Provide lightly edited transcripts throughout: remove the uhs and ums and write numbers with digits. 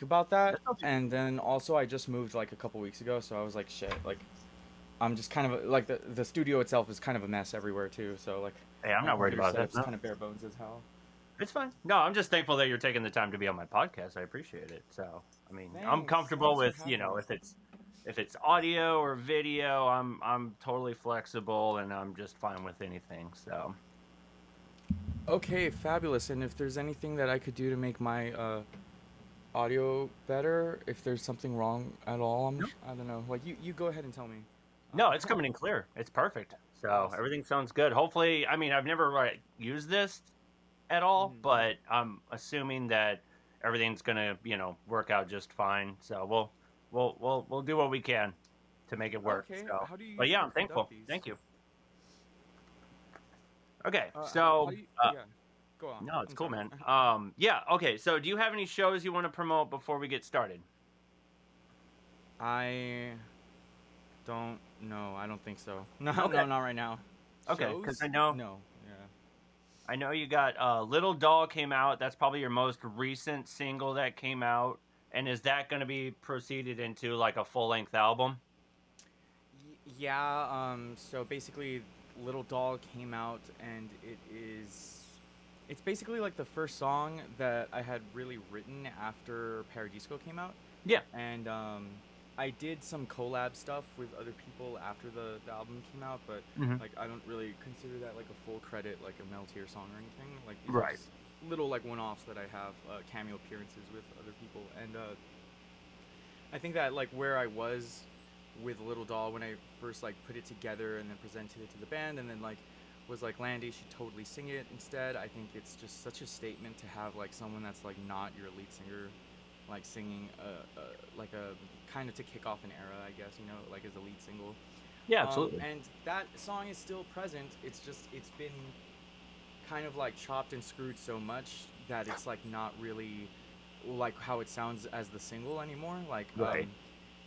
about that. That sounds. And then also, I just moved like a couple weeks ago, so I was like, shit, like I'm just kind of like the studio itself is kind of a mess everywhere too. So like Hey, I'm my not worried computer about that. setup's No, kind of bare bones as hell. it's fine. No, I'm just thankful that you're taking the time to be on my podcast. I appreciate it. So, I mean, I'm comfortable Thanks for with having me. if it's audio or video, I'm totally flexible and I'm just fine with anything. So, Okay, fabulous. And if there's anything that I could do to make my audio better, if there's something wrong at all, no, I don't know. Like you go ahead and tell me. no, it's coming in clear. It's perfect. So Awesome. everything sounds good. Hopefully, I mean, I've never like used this at all, Mhm. but I'm assuming that everything's gonna, work out just fine. So we'll do what we can to make it work. Okay, So, how do you but yeah, usually I'm conduct thankful. these? Thank you. Okay, How so do you? Yeah, go on. no, it's I'm cool, sorry. man. Yeah, okay. So, do you have any shows you want to promote before we get started? I don't know. I don't think so. No, Okay, no, not right now. okay, because Shows? No. Yeah. I know you got "Little Doll" came out. That's probably your most recent single that came out. And is that going to be proceeded into like a full length album? Yeah. So basically, Little Doll came out, and it is. It's basically like the first song that I had really written after Paradisco came out, Yeah. and I did some collab stuff with other people after the album came out, but Hmm. like I don't really consider that like a full credit, like a Mel Tier song or anything. Like these are Right. just little like one-offs that I have cameo appearances with other people, and I think that like where I was with Little Doll when I first like put it together and then presented it to the band and then like was like Landy should totally sing it instead. I think it's just such a statement to have like someone that's like not your lead singer like singing like a kind of to kick off an era, I guess, you know, like as a lead single. Yeah, absolutely. And that song is still present. It's just it's been kind of like chopped and screwed so much that it's like not really like how it sounds as the single anymore. Like Right.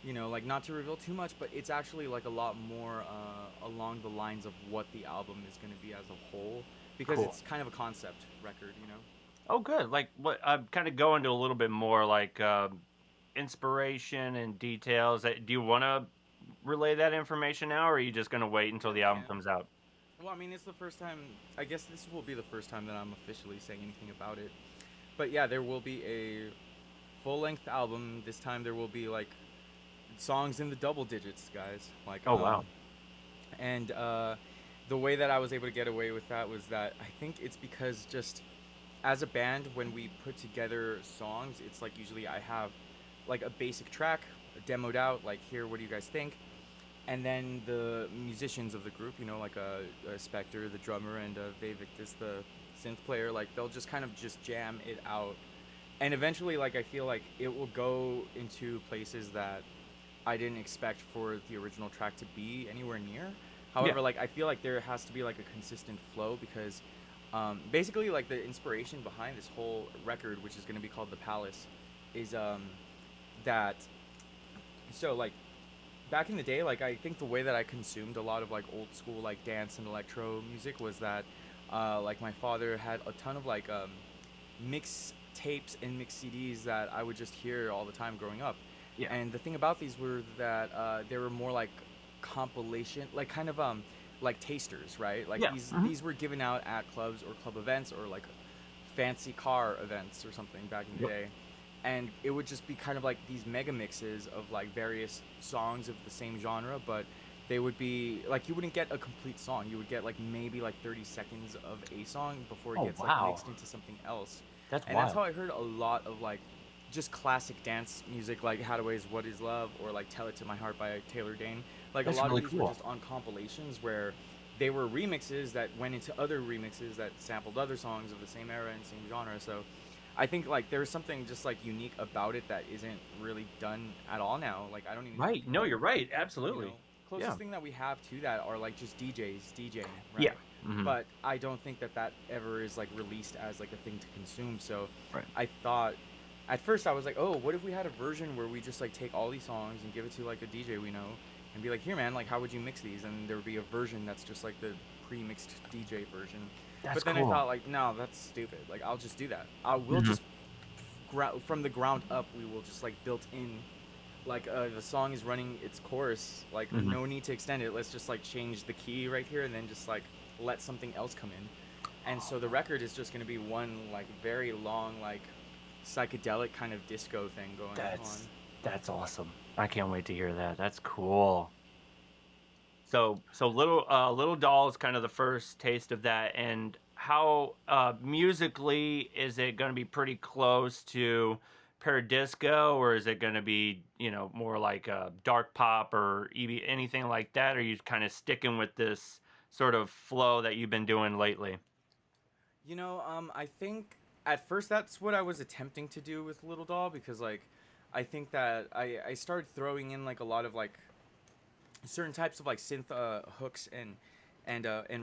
you know, like not to reveal too much, but it's actually like a lot more along the lines of what the album is going to be as a whole because Cool. it's kind of a concept record, you know. Oh, good. Like, what? I'm kind of going to a little bit more like inspiration and details. Do you want to relay that information now, or are you just going to wait until Yeah, the we album can. comes out? Well, I mean, it's the first time. I guess this will be the first time that I'm officially saying anything about it. But yeah, there will be a full-length album. This time there will be like songs in the double digits, guys. Like Oh, wow. and the way that I was able to get away with that was that I think it's because just as a band when we put together songs, it's like usually I have like a basic track demoed out, like here, what do you guys think? And then the musicians of the group, you know, like Spectre, the drummer, and Vavictus, the synth player, like they'll just kind of just jam it out. And eventually, like I feel like it will go into places that I didn't expect for the original track to be anywhere near. Yeah. However, like I feel like there has to be like a consistent flow because basically like the inspiration behind this whole record, which is going to be called The Palace, is that so like back in the day, like I think the way that I consumed a lot of like old school like dance and electro music was that like my father had a ton of like mix tapes and mix CDs that I would just hear all the time growing up. Yeah. And the thing about these were that they were more like compilation, like kind of like tasters, right? Like Yeah. these were given out at clubs or club events or like fancy car events or something back in the Yep. day. And it would just be kind of like these mega mixes of like various songs of the same genre, but they would be like you wouldn't get a complete song. You would get like maybe like 30 seconds of a song before it Oh, gets like mixed wow. into something else. That's And that's wild. how I heard a lot of like just classic dance music like Hadaway's What Is Love or like Tell It to My Heart by Taylor Dane. Like a That's lot of really these were cool. just on compilations where they were remixes that went into other remixes that sampled other songs of the same era and same genre. So I think like there's something just like unique about it that isn't really done at all now. Like I don't even Right. think No, like you're right. you Absolutely. know Yeah. closest thing that we have to that are like just DJs DJing, Yeah. right? Hmm. But I don't think that that ever is like released as like a thing to consume. So Right. I thought at first I was like, oh, what if we had a version where we just like take all these songs and give it to like a DJ we know and be like, here, man, like how would you mix these? And there would be a version that's just like the pre-mixed DJ version. That's But then I cool. thought like, no, that's stupid. Like I'll just do that. I will Hmm. just from the ground up, we will just like built in like the song is running its chorus, like Hmm. no need to extend it. Let's just like change the key right here and then just like let something else come in. And so the record is just going to be one like very long like psychedelic kind of disco thing going That's on. that's awesome. I can't wait to hear that. That's cool. So little doll is kind of the first taste of that. And how musically is it going to be pretty close to Paradisco, or is it going to be more like dark pop or anything like that? Or are you kind of sticking with this sort of flow that you've been doing lately? I think at first that's what I was attempting to do with Little Doll because like I think that I started throwing in like a lot of like certain types of like synth hooks and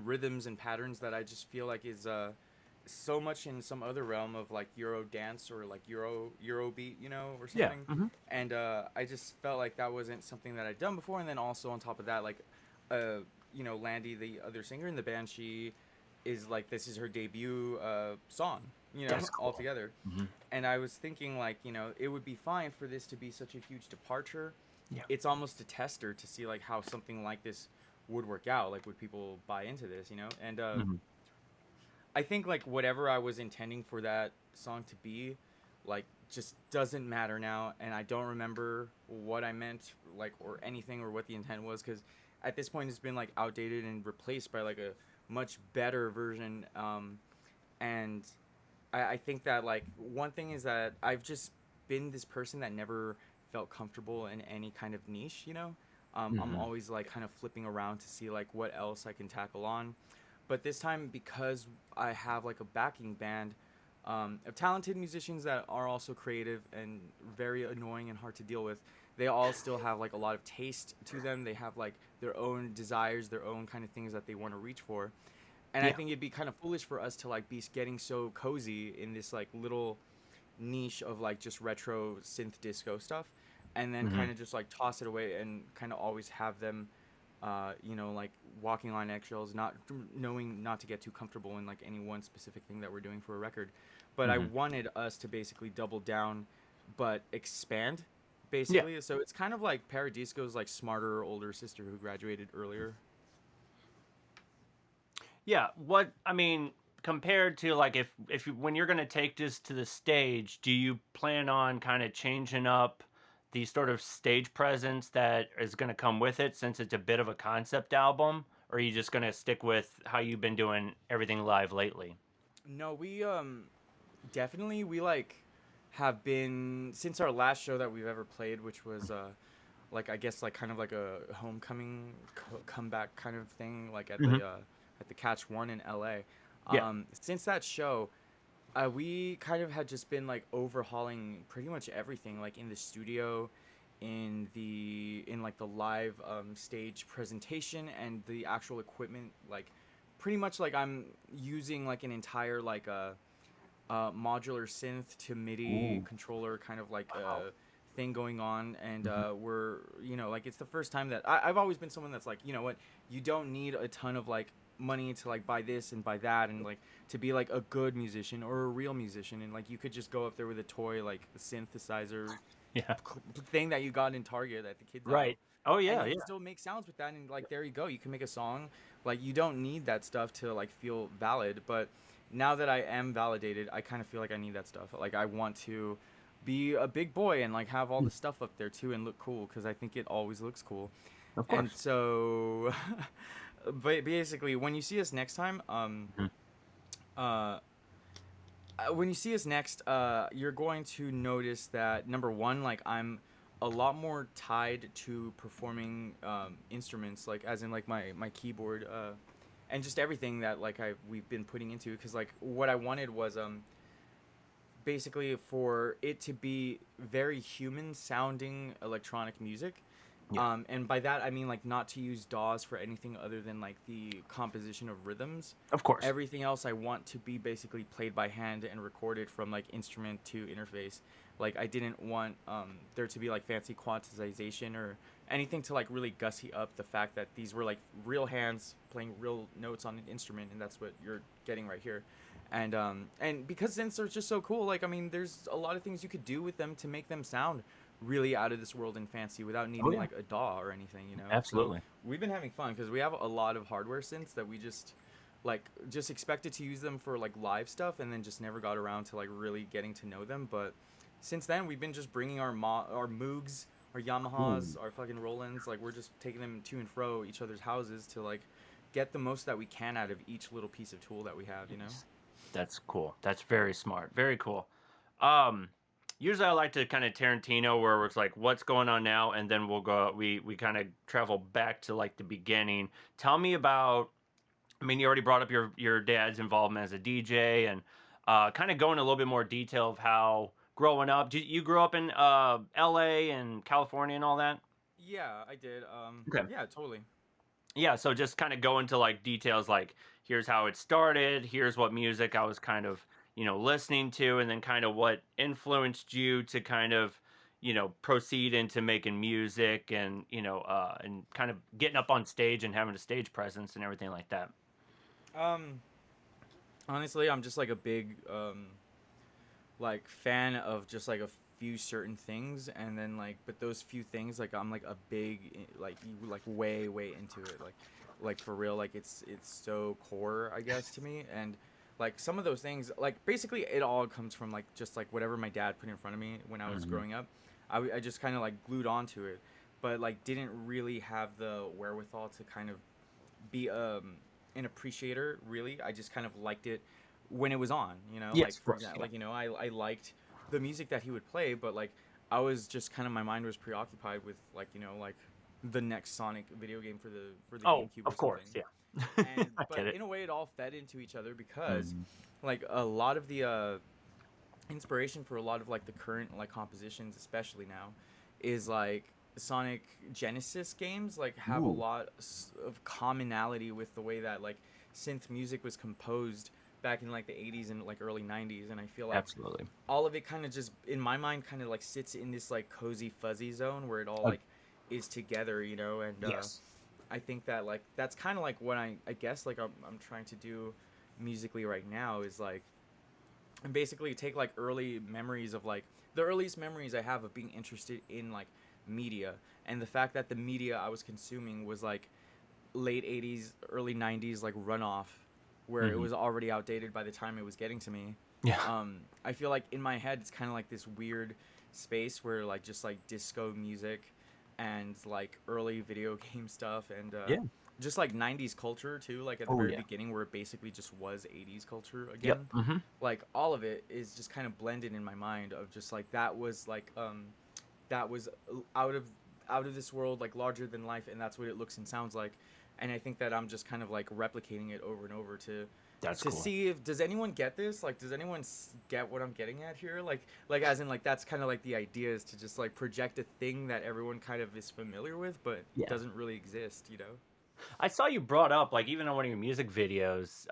rhythms and patterns that I just feel like is so much in some other realm of like Euro dance or like Euro beat, or Yeah. something. Hmm. And I just felt like that wasn't something that I'd done before. And then also on top of that, like uh Landy, the other singer in the band, she is like this is her debut song, That's cool. altogether. Hmm. And I was thinking like, it would be fine for this to be such a huge departure. Yeah. It's almost a tester to see like how something like this would work out. Like, would people buy into this, And Hmm. I think like whatever I was intending for that song to be, like just doesn't matter now, and I don't remember what I meant like or anything or what the intent was because at this point it's been like outdated and replaced by like a much better version. And I think that like one thing is that I've just been this person that never felt comfortable in any kind of niche, I'm Hmm. always like kind of flipping around to see like what else I can tackle on. But this time, because I have like a backing band of talented musicians that are also creative and very annoying and hard to deal with, they all still have like a lot of taste to them. They have like their own desires, their own kind of things that they want to reach for. And I Yeah. think it'd be kind of foolish for us to like be getting so cozy in this like little niche of like just retro synth disco stuff and then Hmm. kind of just like toss it away and kind of always have them like walking on eggshells, not knowing not to get too comfortable in like any one specific thing that we're doing for a record. But I Hmm. wanted us to basically double down, but expand, Yeah. basically. So it's kind of like Paradisco's like smarter older sister who graduated earlier. Yeah, what I mean compared to like if when you're going to take this to the stage, do you plan on kind of changing up the sort of stage presence that is going to come with it since it's a bit of a concept album, or are you just going to stick with how you've been doing everything live lately? No, we definitely we like have been since our last show that we've ever played, which was like I guess like kind of like a homecoming comeback kind of thing, like Hmm. at the Catch One in L.A. Yeah. Since that show, we kind of had just been like overhauling pretty much everything, like in the studio, in like the live stage presentation and the actual equipment, like pretty much like I'm using like an entire like modular synth to MIDI Ooh. controller kind of like Wow. thing going on, and Hmm. we're like it's the first time that I've always been someone that's like what, you don't need a ton of like money to like buy this and buy that and like to be like a good musician or a real musician, and like you could just go up there with a toy like a synthesizer Yeah. thing that you got in Target at the kids aisle, Right. Oh and yeah, you can yeah. still make sounds with that, and like there you go, you can make a song. Like you don't need that stuff to like feel valid, but now that I am validated, I kind of feel like I need that stuff. Like I want to be a big boy and like have all Hmm. the stuff up there too and look cool because I think it always looks cool. Of And course. so but basically when you see us next time Hmm. uh when you see us next, you're going to notice that number one, like I'm a lot more tied to performing instruments, like as in like my keyboard, and just everything that like we've been putting into. Because like what I wanted was basically for it to be very human sounding electronic music. Yeah. And by that I mean like not to use DAWs for anything other than like the composition of rhythms. Of course. Everything else I want to be basically played by hand and recorded from like instrument to interface. Like I didn't want there to be like fancy quantization or anything to like really gussy up the fact that these were like real hands playing real notes on an instrument, and that's what you're getting right here. And because synths are just so cool, like I mean, there's a lot of things you could do with them to make them sound really out of this world and fancy without Oh needing yeah, like a DAW or anything, you know. So absolutely. we've been having fun because we have a lot of hardware synths that we just expected to use them for like live stuff, and then just never got around to like really getting to know them. But since then, we've been just bringing our Moogs, our Ooh, Yamahas, our fucking Rolands. Like we're just taking them to and fro each other's houses to like get the most that we can out of each little piece of tool that we have. You know. nice. That's cool. That's very smart. Very cool. Um, Usually I like to kind of Tarantino where it's like, what's going on now, and then we'll go. We kind of travel back to like the beginning. Tell me about. I mean, you already brought up your dad's involvement as a DJ, and kind of go into a little bit more detail of how growing up. You grew up in L.A. and California and all that. Yeah, I did. Okay. Yeah, totally. Yeah, so just kind of go into like details like here's how it started, here's what music I was kind of, listening to, and then kind of what influenced you to kind of, proceed into making music and, and kind of getting up on stage and having a stage presence and everything like that. Um, Honestly, I'm just like a big like fan of just like a few certain things, and then like but those few things like I'm like a big like you like way into it, like for real, like it's so core I guess to me. And like some of those things, like basically it all comes from like just like whatever my dad put in front of me when I was Hmm. growing up. I just kind of like glued onto it, but like didn't really have the wherewithal to kind of be an appreciator really. I just kind of liked it when it was on, you know, Yes, like of for course. example, Yeah. like I liked the music that he would play, but like I was just kind of my mind was preoccupied with like, you know, like the next Sonic video game for the Oh, GameCube or of something. course. Yeah. And I get but it. in a way it all fed into each other because Hmm. like a lot of the inspiration for a lot of like the current like compositions especially now is like Sonic Genesis games like have a Ooh, lot of commonality with the way that like synth music was composed back in like the 80s and like early 90s. And I feel like absolutely. all of it kind of just in my mind kind of like sits in this like cozy fuzzy zone where it all Uh, like is together, you know. And yes. I think that like that's kind of like what I guess like I'm trying to do musically right now is like and basically take like early memories of like the earliest memories I have of being interested in like media, and the fact that the media I was consuming was like late 80s early 90s like runoff where it Hmm. was already outdated by the time it was getting to me. Yeah. I feel like in my head it's kind of like this weird space where like just like disco music and like early video game stuff and Yeah. just like 90s culture too, like at the Oh very yeah. beginning where it basically just was 80s culture Yep. again. Hmm. Like all of it is just kind of blended in my mind of just like that was out of this world, like larger than life, and that's what it looks and sounds like. And I think that I'm just kind of like replicating it over and over That's to cool. see if does anyone get this, like does anyone get what I'm getting at here, like as in like that's kind of like the idea is to just like project a thing that everyone kind of is familiar with but Yeah. doesn't really exist, you know. I saw you brought up like even on one of your music videos,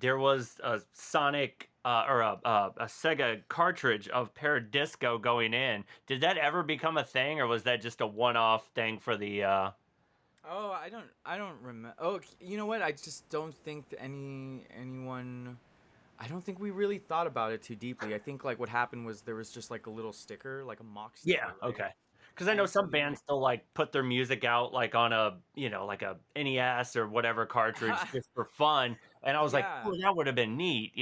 there was a Sonic or a Sega cartridge of Paradisco going in. Did that ever become a thing, or was that just a one-off thing for the? Oh, I don't remember. Oh, you know what? I just don't think that anyone. I don't think we really thought about it too deeply. I think like what happened was there was just like a little sticker, like a mock Yeah. sticker, right? Okay. Because I know And so some you bands still like put their music out like on a like a NES or whatever cartridge just for fun, and I was like, yeah, oh, that would have been neat.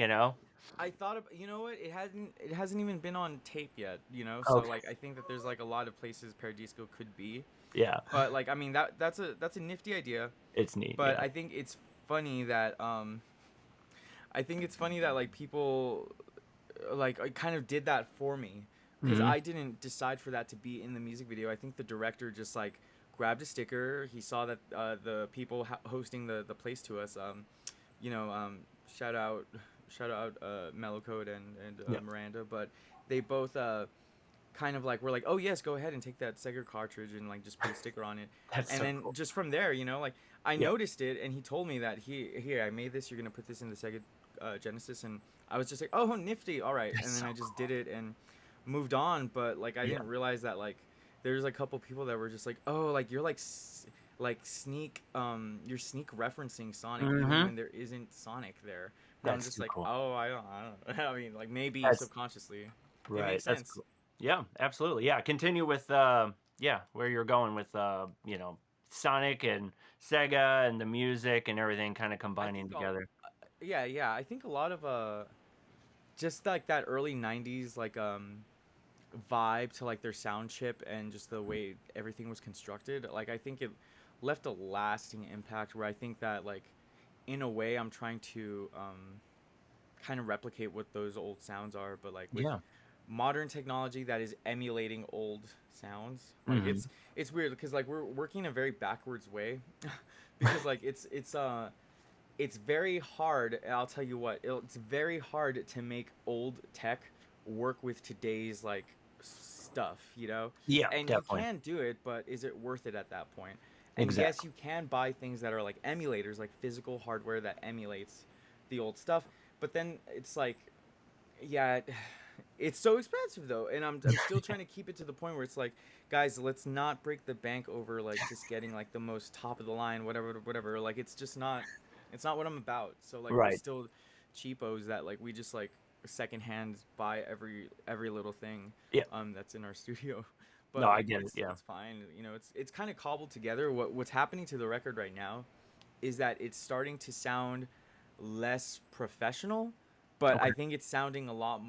I thought of, you know what? It hasn't even been on tape yet, you know? So Okay. like I think that there's like a lot of places Paradisco could be. Yeah. But like I mean that's a nifty idea, It's neat. but Yeah. I think it's funny that I think it's funny that like people like I kind of did that for me because Hmm. I didn't decide for that to be in the music video. I think the director just like grabbed a sticker. He saw that the people hosting the place to us, you know, shout out, shout out, Mellowcode and Yeah. Miranda, but they both kind of like were like, oh yes, go ahead and take that Sega cartridge and like just put a sticker on it, That's and so then cool. just from there, you know, like I Yeah. noticed it, and he told me that here I made this. You're gonna put this in the Sega Genesis, and I was just like, oh nifty, all right, That's and then so I just did cool. it and moved on. But like I Yeah. didn't realize that like there's a couple people that were just like, oh, like you're like like sneak you're sneak referencing Sonic even Mm-hmm. when there isn't Sonic there. And I'm That's just too like, cool. oh, I don't I mean, like maybe That's subconsciously it right. makes That's sense. cool. Yeah, absolutely. Yeah, continue with yeah, where you're going with Sonic and Sega and the music and everything kind of I combining think together. yeah, yeah, I think a lot of just like that early 90s like vibe to like their sound chip and just the way everything was constructed, like I think it left a lasting impact where I think that like in a way I'm trying to kind of replicate what those old sounds are, but like with Yeah. modern technology that is emulating old sounds. Like Hmm. it's weird because like we're working in a very backwards way because like it's very hard. I'll tell you what, it's very hard to make old tech work with today's like stuff, you know? Yeah, And you definitely. can do it, but is it worth it at that point? And yes, Exactly. you can buy things that are like emulators, like physical hardware that emulates the old stuff, but then it's like yeah, it's so expensive though, and I'm still trying to keep it to the point where it's like, guys, let's not break the bank over like just getting like the most top of the line, whatever, whatever. Like it's not what I'm about. So like we're Right. still cheapos that like we just like secondhand buy every little thing, Yeah. that's in our studio. No, But I like get it. Yeah. it's fine, you know. It's kind of cobbled together. What's happening to the record right now is that it's starting to sound less professional, but I Okay. think it's sounding a lot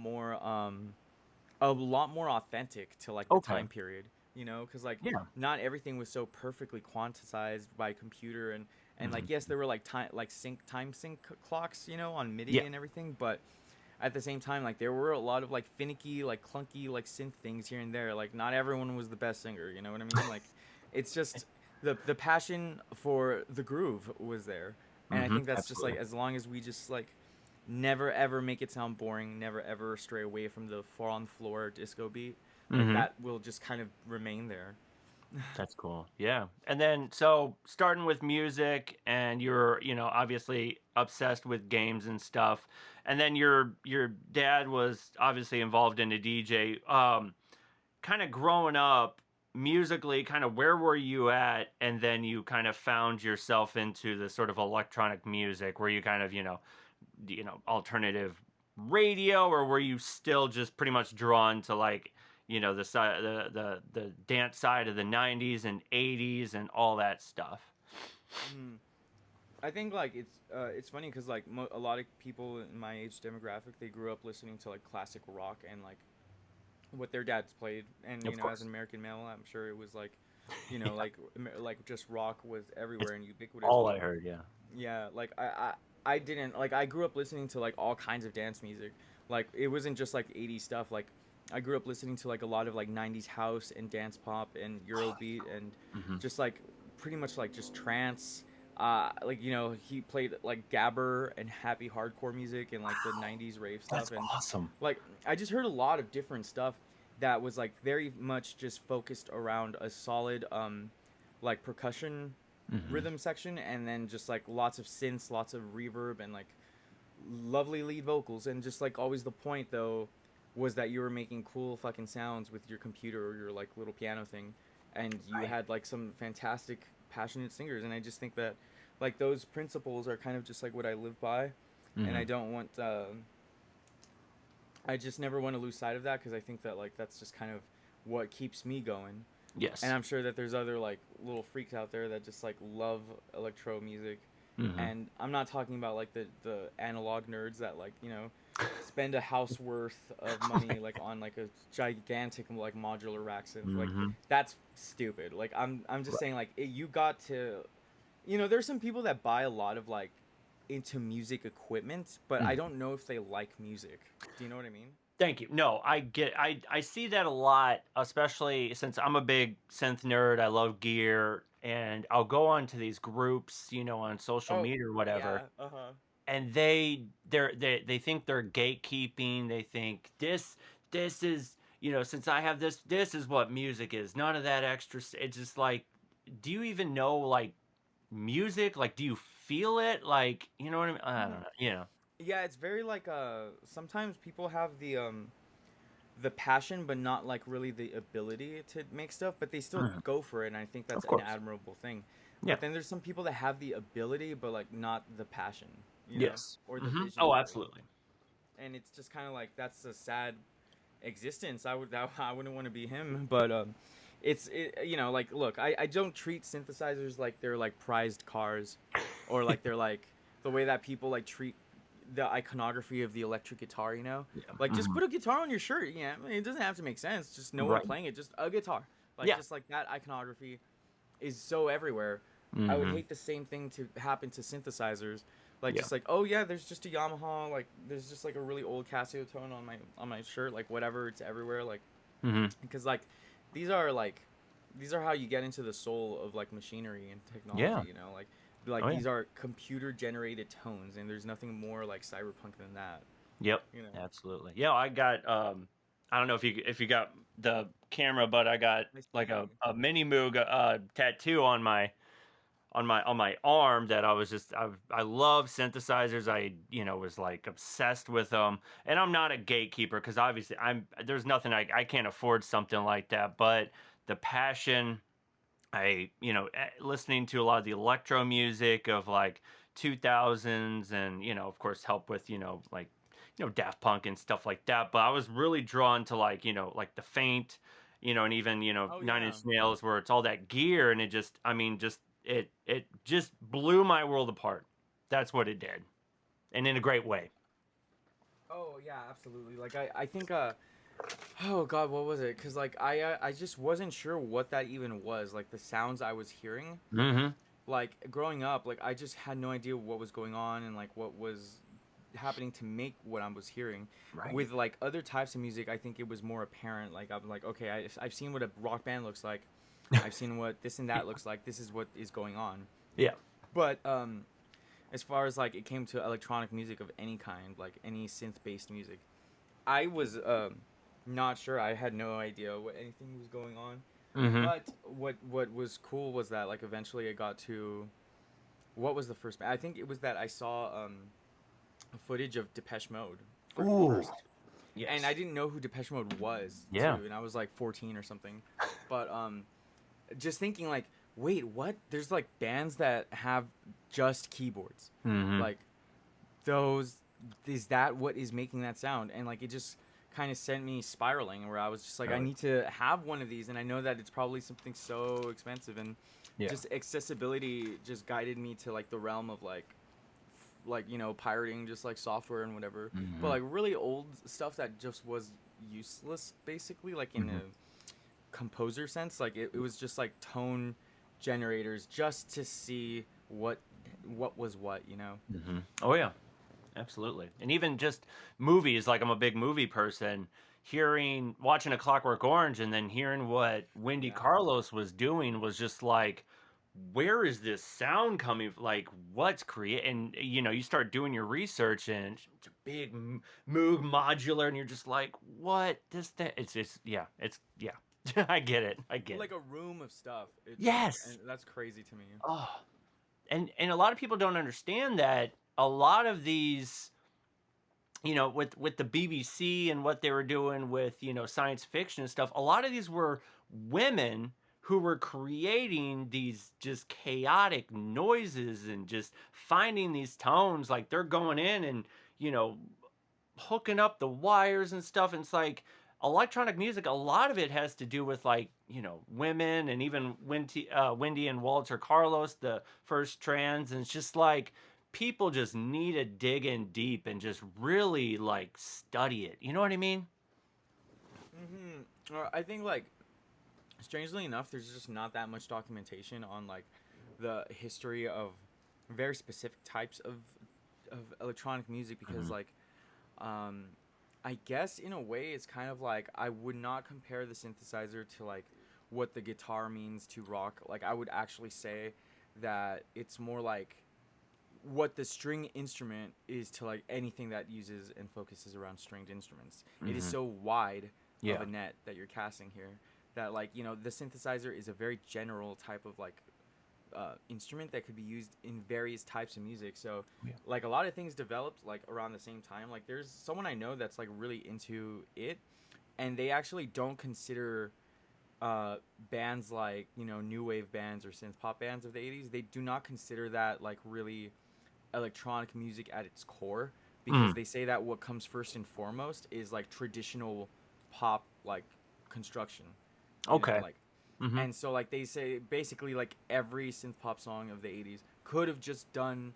more authentic to like the Okay. time period, you know, cuz like Yeah. not everything was so perfectly quantized by computer and Hmm. like yes, there were like time sync clocks, you know, on MIDI Yeah. and everything, but at the same time like there were a lot of like finicky, like clunky, like synth things here and there. Like not everyone was the best singer, you know what I mean? Like it's just the passion for the groove was there. And I Hmm. think that's just like Absolutely. as long as we just like never ever make it sound boring, never ever stray away from the four on the floor disco beat, like Hmm. that will just kind of remain there. That's cool. Yeah. And then so starting with music and you're, obviously obsessed with games and stuff. And then your dad was obviously involved in a DJ. Kind of growing up musically, kind of where were you at? And then you kind of found yourself into the sort of electronic music where you kind of, alternative radio, or were you still just pretty much drawn to like the side the dance side of the 90s and 80s and all that stuff? Mm. I think like it's funny because like a lot of people in my age demographic they grew up listening to like classic rock and like what their dads played, and you Of know as course. an American male I'm sure it was like you know Yeah, like just rock was it's everywhere and ubiquitous, all but I heard. Yeah. yeah, like I didn't like I grew up listening to like all kinds of dance music. Like it wasn't just like 80s stuff. Like I grew up listening to like a lot of like 90s house and dance pop and Eurobeat and Hmm. just like pretty much like just trance. Like you know he played like gabber and happy hardcore music and like the Wow, 90s rave that's stuff, and awesome. like I just heard a lot of different stuff that was like very much just focused around a solid like percussion Hmm. rhythm section and then just like lots of synths, lots of reverb and like lovely lead vocals, and just like always the point though was that you were making cool fucking sounds with your computer or your like little piano thing, and you Right. had like some fantastic passionate singers, and I just think that like those principles are kind of just like what I live by, and I Hmm. don't want I just never want to lose sight of that because I think that like that's just kind of what keeps me going, and Yes. I'm sure that there's other like little freaks out there that just like love electro music, Hmm. and I'm not talking about like the analog nerds that like you know spend a house worth of money like on like a gigantic like modular rack synth. Like Hmm. that's stupid. Like I'm just saying like you got to, you know, there's some people that buy a lot of like into music equipment, but I Right. don't know if they like music. Do you know what I mean? Thank you. No, I see that a lot, especially since I'm a big synth nerd. I love gear, and I'll go on to these groups, on social Oh media or whatever, yeah, uh huh. and they think they're gatekeeping. They think this is, since I have this is what music is. None of that extra. It's just like, do you even know like music? Like, do you feel it? Like, you know what I mean? I don't know. Yeah, it's very like sometimes people have the passion, but not like really the ability to make stuff. But they still Mhm. go for it, and I think that's Of an course. admirable thing. Yeah. But then there's some people that have the ability, but like not the passion, Yes. or the vision Oh, for it. absolutely. And it's just kind of like that's a sad existence. I wouldn't want to be him, but like look, I don't treat synthesizers like they're like prized cars, or like they're like the way that people like treat the iconography of the electric guitar. Yeah. Like just put a guitar on your shirt. Yeah, I mean, it doesn't have to make sense. Just no one Right. playing it. Just a guitar. Like Yeah. just like that iconography is so everywhere. I would hmm hate the same thing to happen to synthesizers. Like Yeah. just like, oh yeah, there's just a Yamaha, like there's just like a really old Casio tone on my shirt, like whatever, it's everywhere, like hmm because these are like these are how you get into the soul of like machinery and technology, Yeah. like Oh yeah. these are computer generated tones, and there's nothing more like cyberpunk than that, Yep. you know. Absolutely. Yeah. I got. I don't know if you got the camera, but I got I like see. a mini Moog tattoo on my arm that I love synthesizers. I was like obsessed with them, and I'm not a gatekeeper because obviously there's nothing I can't afford something like that, but the passion. Listening to a lot of the electro music of like 2000s and, of course, help with, like, Daft Punk and stuff like that. But I was really drawn to like, like the Faint, and even, Oh Nine yeah. Inch Nails where it's all that gear and it just, I mean, it just blew my world apart. That's what it did. And in a great way. Oh yeah, absolutely. Like I think oh god, what was it? Cuz like I just wasn't sure what that even was, like the sounds I was hearing. hmm Like growing up, like I just had no idea what was going on and like what was happening to make what I was hearing. Right. With like other types of music, I think it was more apparent. Like I'm like, okay, I've seen what a rock band looks like. I've seen what this and that looks like. This is what is going on. Yeah. But as far as like it came to electronic music of any kind, like any synth based music, I was not sure. I had no idea what anything was going on. hmm But what was cool was that like eventually I got to what was the first? I think it was that I saw footage of Depeche Mode Ooh. first, and I Yes. didn't know who Depeche Mode was Yeah. too, and I was like 14 or something. But just thinking like, wait, what? There's like bands that have just keyboards, hmm like those. Is that what is making that sound? And like it just kind of sent me spiraling, where I was just like, I Oh, need to have one of these, and I know that it's probably something so expensive, and yeah. just accessibility just guided me to like the realm of like pirating just like software and whatever, but hmm like really old stuff that just was useless basically, like in a hmm composer sense, like it was just like tone generators just to see what was what. Oh yeah, absolutely. And even just movies, like I'm a big movie person. Watching A Clockwork Orange, and then hearing what Wendy Yeah. Carlos was doing was just like, where is this sound coming? Like, what's create? And you start doing your research, and it's a big Moog modular, and you're just like, what? This thing? It's just yeah. I get it. I get Like it. a room of stuff, it's Yes. and that's crazy to me. Oh, and a lot of people don't understand that a lot of these, with the BBC and what they were doing with, science fiction and stuff, a lot of these were women who were creating these just chaotic noises and just finding these tones. Like they're going in and, you know, hooking up the wires and stuff. And it's like electronic music, a lot of it has to do with like, women, and even Wendy and Walter Carlos, the first trans. And it's just like people just need to dig in deep and just really like study it. You know what I mean? I think like strangely enough, there's just not that much documentation on like the history of very specific types of electronic music, because hmm like um I guess in a way it's kind of like I would not compare the synthesizer to like what the guitar means to rock. Like I would actually say that it's more like what the string instrument is to like anything that uses and focuses around stringed instruments. It is hmm so wide of a Yeah. net that you're casting here that like the synthesizer is a very general type of like instrument that could be used in various types of music. So Yeah. like a lot of things developed like around the same time. Like there's someone I know that's like really into it, and they actually don't consider bands like new wave bands or synth pop bands of the 80s. They do not consider that like really electronic music at its core, because Mm. they say that what comes first and foremost is like traditional pop like construction, Okay. like. Mm-hmm. And so like they say basically like every synth pop song of the 80s could have just done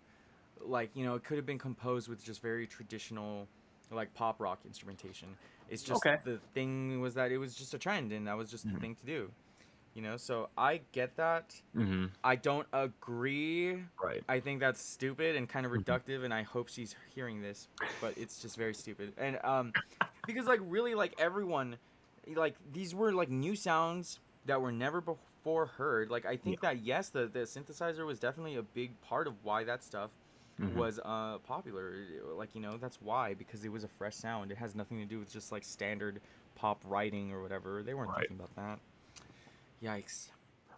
like it could have been composed with just very traditional like pop rock instrumentation. It's just Okay. the thing was that it was just a trend, and that was just the Mm-hmm. thing to do. So I get that. Mm-hmm. I don't agree. Right. I think that's stupid and kind of Mm-hmm. reductive, and I hope she's hearing this, but it's just very stupid. And because like really like everyone, like these were like new sounds that were never before heard. Like I Yeah. think that yes, the synthesizer was definitely a big part of why that stuff Mm-hmm. was popular. Like that's why, because it was a fresh sound. It has nothing to do with just like standard pop writing or whatever. They weren't Right. thinking about that. Yikes.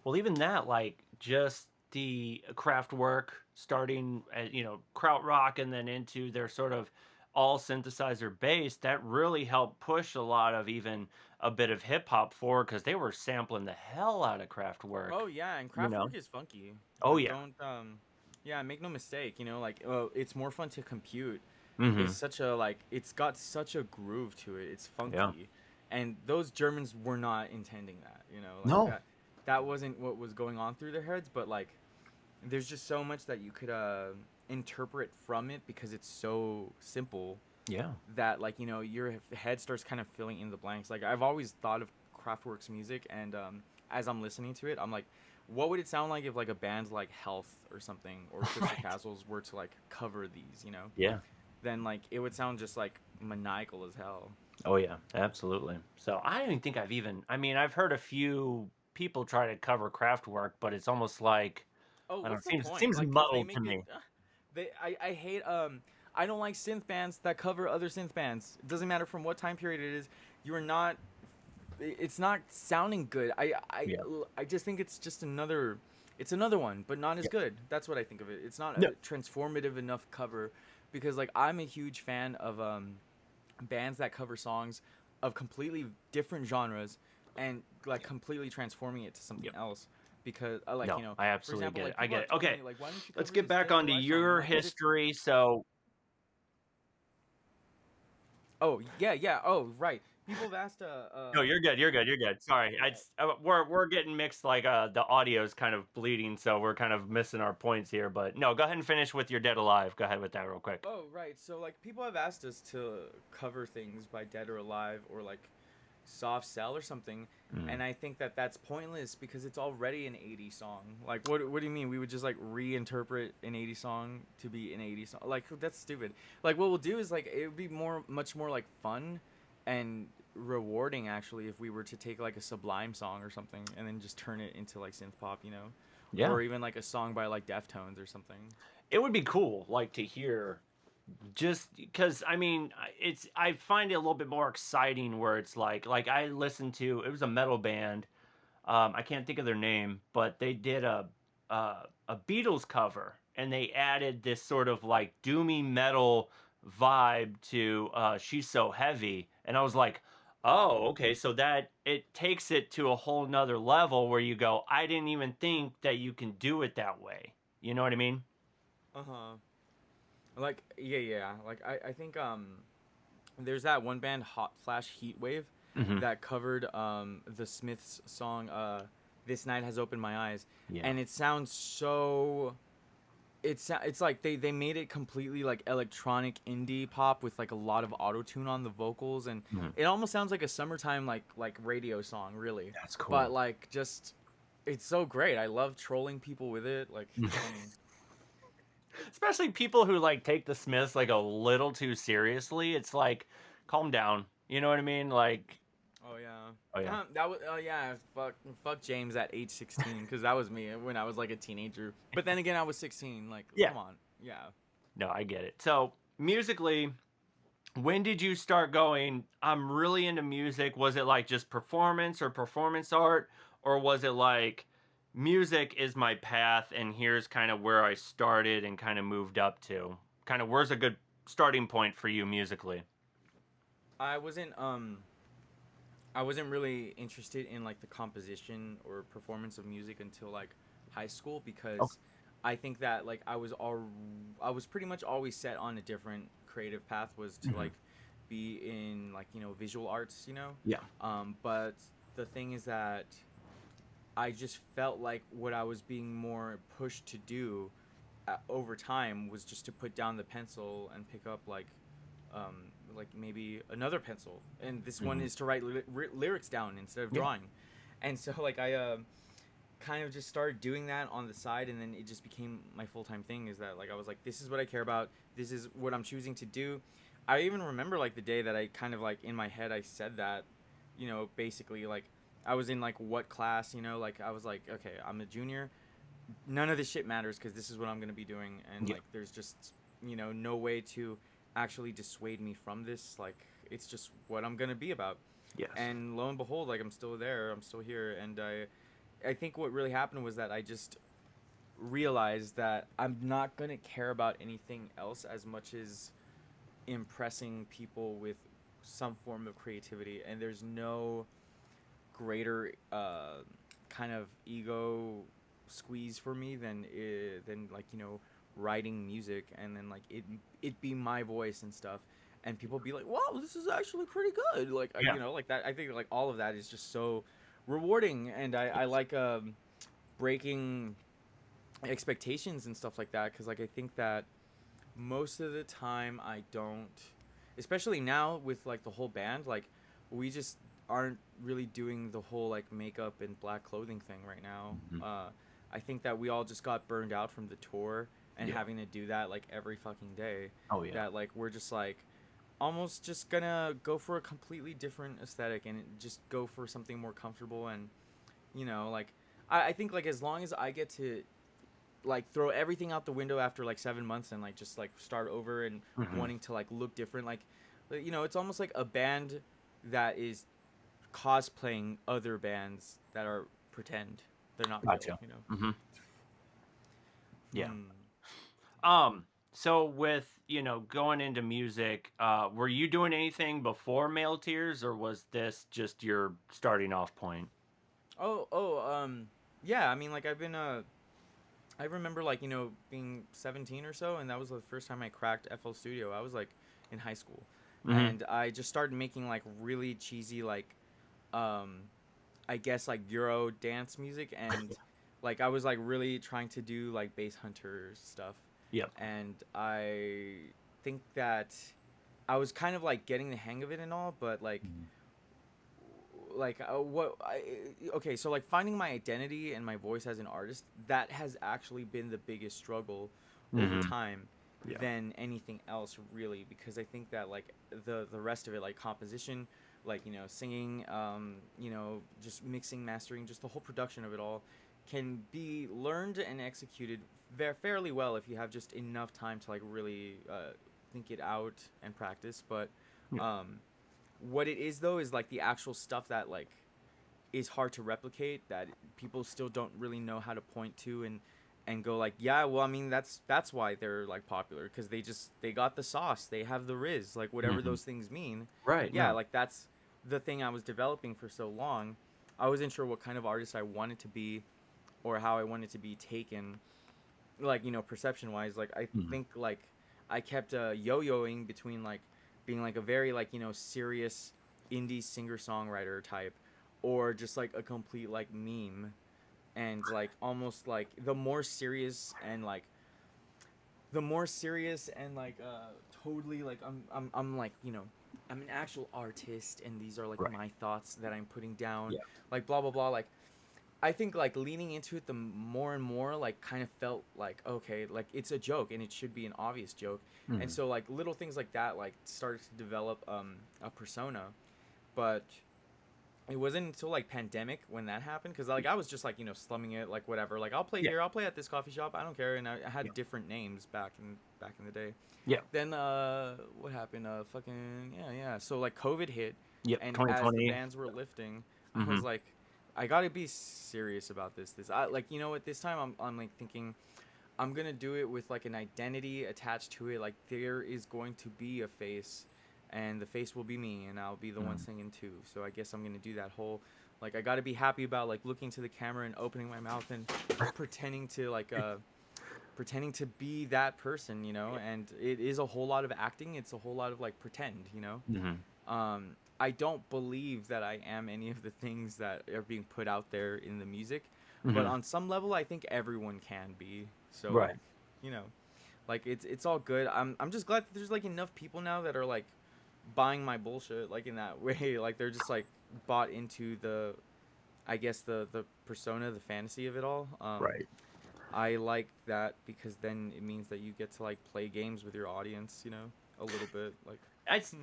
Well, even that, like just the craft work starting at, krautrock and then into their sort of all synthesizer base, that really helped push a lot of even a bit of hip hop forward because they were sampling the hell out of craft Oh work, yeah, and you know? Kraftwerk is funky. Oh Like yeah. don't yeah, make no mistake, like it's more fun to compute. It's Mm-hmm. such a like it's got such a groove to it. It's Yeah. funky. And those Germans were not intending that, like No. that wasn't what was going on through their heads, but like there's just so much that you could interpret from it because it's so simple Yeah. that like your head starts kind of filling in the blanks. Like I've always thought of Kraftwerk's music, and as I'm listening to it, I'm like, what would it sound like if like a band like Health or something or Crystal Right. Castles were to like cover these, Yeah. then like it would sound just like maniacal as hell. Oh yeah, absolutely. So I don't even think I mean, I've heard a few people try to cover craft work, but it's almost like, Oh, I don't know, what's the it point? seems Like, cause they muddled to make it. me. I hate I don't like synth bands that cover other synth bands. It doesn't matter from what time period it is. You are not. It's not sounding good. Yeah. I just think it's just another. It's another one, but not as Yeah. good. That's what I think of it. It's not No. a transformative enough cover, because like I'm a huge fan of bands that cover songs of completely different genres, and like Yeah. completely transforming it to something Yep. else. Because like No, I for absolutely example, get it. like I people get have it. told Okay. me like, why don't you Let's cover get this back Dead or onto Alive song? And I'm your like, cause it's. history. So, Oh yeah, yeah. Oh right. People have asked no, you're good. You're good. You're good. Sorry. yeah. We're getting mixed, like the audio's kind of bleeding, so we're kind of missing our points here, but no, go ahead and finish with your Dead Alive. Go ahead with that real quick. Oh right. So like people have asked us to cover things by Dead or Alive or like Soft Cell or something, Mm. and I think that that's pointless because it's already an 80s song. Like what do you mean we would just like reinterpret an 80s song to be an 80s song? Like that's stupid. Like what we'll do is like it would be much more like fun and rewarding actually if we were to take like a Sublime song or something and then just turn it into like synth pop, Yeah. or even like a song by like Deftones or something. It would be cool, like, to hear, just because, I mean, I find it a little bit more exciting where it's like I listened to, it was a metal band. I can't think of their name, but they did a Beatles cover, and they added this sort of like doomy metal vibe to "She's So Heavy," and I was like, "Oh, okay." So that it takes it to a whole nother level where you go, "I didn't even think that you can do it that way." You know what I mean? Uh huh. Like yeah, yeah. Like I think there's that one band Hot Flash Heatwave Hmm. that covered the Smiths song This Night Has Opened My Eyes, Yeah. and it sounds so. It's like they made it completely like electronic indie pop with like a lot of auto tune on the vocals, and Mhm. it almost sounds like a summertime like radio song really, That's but cool. like just it's so great. I love trolling people with it. Like it's funny. Especially people who like take the Smiths like a little too seriously. It's like, calm down. You know what I mean? Like, Oh yeah. oh yeah, That was oh yeah, fuck James at age 16, cuz that was me when I was like a teenager. But then again I was 16, like yeah. come on. Yeah. No, I get it. So musically, when did you start going, I'm really into music? Was it like just performance or performance art? Or was it like music is my path and here's kind of where I started and kind of moved up to? Kind of where's a good starting point for you musically? I wasn't I wasn't really interested in like the composition or performance of music until like high school Okay. because I think that like I was pretty much always set on a different creative path was to Hmm. like be in like visual arts, Yeah. but the thing is that I just felt like what I was being more pushed to do over time was just to put down the pencil and pick up like maybe another pencil, and this one Hmm. is to write lyrics down instead of Yeah. drawing, and so like I kind of just started doing that on the side, and then it just became my full time thing. Is that like I was like, this is what I care about. This is what I'm choosing to do. I even remember like the day that I kind of like in my head I said that, basically like I was in like what class, like I was like, okay, I'm a junior. None of this shit matters because this is what I'm gonna be doing, and Yeah. like there's just no way to actually dissuade me from this. Like it's just what I'm gonna be about, Yes. and lo and behold, like I'm still there, I'm still here, and I think what really happened was that I just realized that I'm not gonna care about anything else as much as impressing people with some form of creativity, and there's no greater kind of ego squeeze for me than like writing music and then like it be my voice and stuff, and people be like, wow, this is actually pretty good, like Yeah. like that. I think like all of that is just so rewarding, and I Yes. like breaking expectations and stuff like that, because like I think that most of the time I don't, especially now with like the whole band, like we just aren't really doing the whole like makeup and black clothing thing right now. Hmm. I think that we all just got burned out from the tour and Yeah. having to do that like every fucking day, Oh yeah. that like we're just like almost just gonna go for a completely different aesthetic and just go for something more comfortable, and like I think like as long as I get to like throw everything out the window after like 7 months and like just like start over and Hmm. wanting to like look different, like it's almost like a band that is cosplaying other bands that are pretend, they're not real, Gotcha. Hmm. Yeah. hmm. So with, going into music, were you doing anything before Male Tears, or was this just your starting off point? Oh, yeah, I mean like I've been I remember like being 17 or so, and that was the first time I cracked FL Studio. I was like in high school, Hmm. and I just started making like really cheesy like um I guess like Euro dance music, and like I was like really trying to do like bass hunter stuff, Yep. and I think that I was kind of like getting the hang of it and all, but Mhm. like what I okay, so like finding my identity and my voice as an artist, that has actually been the biggest struggle over Hmm. time Yeah. than anything else really, because I think that like the rest of it, like composition, like singing, just mixing, mastering, just the whole production of it all can be learned and executed fairly well if you have just enough time to like really think it out and practice, but Yeah. um what it is though is like the actual stuff that like is hard to replicate, that people still don't really know how to point to and go like, yeah, well, I mean that's why they're like popular, because they got the sauce, they have the riz, like whatever Hmm. those things mean. Right. Yeah, No. like that's the thing I was developing for so long. I wasn't sure what kind of artist I wanted to be or how I wanted to be taken, like perception wise. Like I Hmm. think like I kept yo-yoing between like being like a very like serious indie singer songwriter type, or just like a complete like meme, and like almost like the more serious and totally like I'm like I'm an actual artist, and these are like Right. my thoughts that I'm putting down, Yeah. like blah blah blah, like I think like leaning into it the more and more like kind of felt like, okay, like it's a joke and it should be an obvious joke. And Hmm. so like little things like that like started to develop a persona. But it wasn't until like pandemic when that happened, cuz like I was just like, slumming it, like whatever. Like I'll play Yeah. here, I'll play at this coffee shop, I don't care, and I Yeah. had different names back in the day. Yeah. Then what happened? Fucking yeah. So like COVID hit, Yep. and as the 2020. bands were lifting, I was Hmm. like, I gotta be serious about this. I like what, this time I'm like thinking I'm gonna do it with like an identity attached to it. Like there is going to be a face, and the face will be me, and I'll be the one Mm. singing too. So I guess I'm gonna do that whole, like, I gotta be happy about like looking to the camera and opening my mouth and pretending to like pretending to be that person, you know. And it is a whole lot of acting. It's a whole lot of like pretend, you know. Mhm. I don't believe that I am any of the things that are being put out there in the music, but Mhm. on some level, I think everyone can be. So Right. like, you know, like it's all good. I'm just glad that there's like enough people now that are like buying my bullshit like in that way. Like they're just like bought into the, I guess the persona, the fantasy of it all. Right. I like that because then it means that you get to like play games with your audience, you know, a little bit like. It's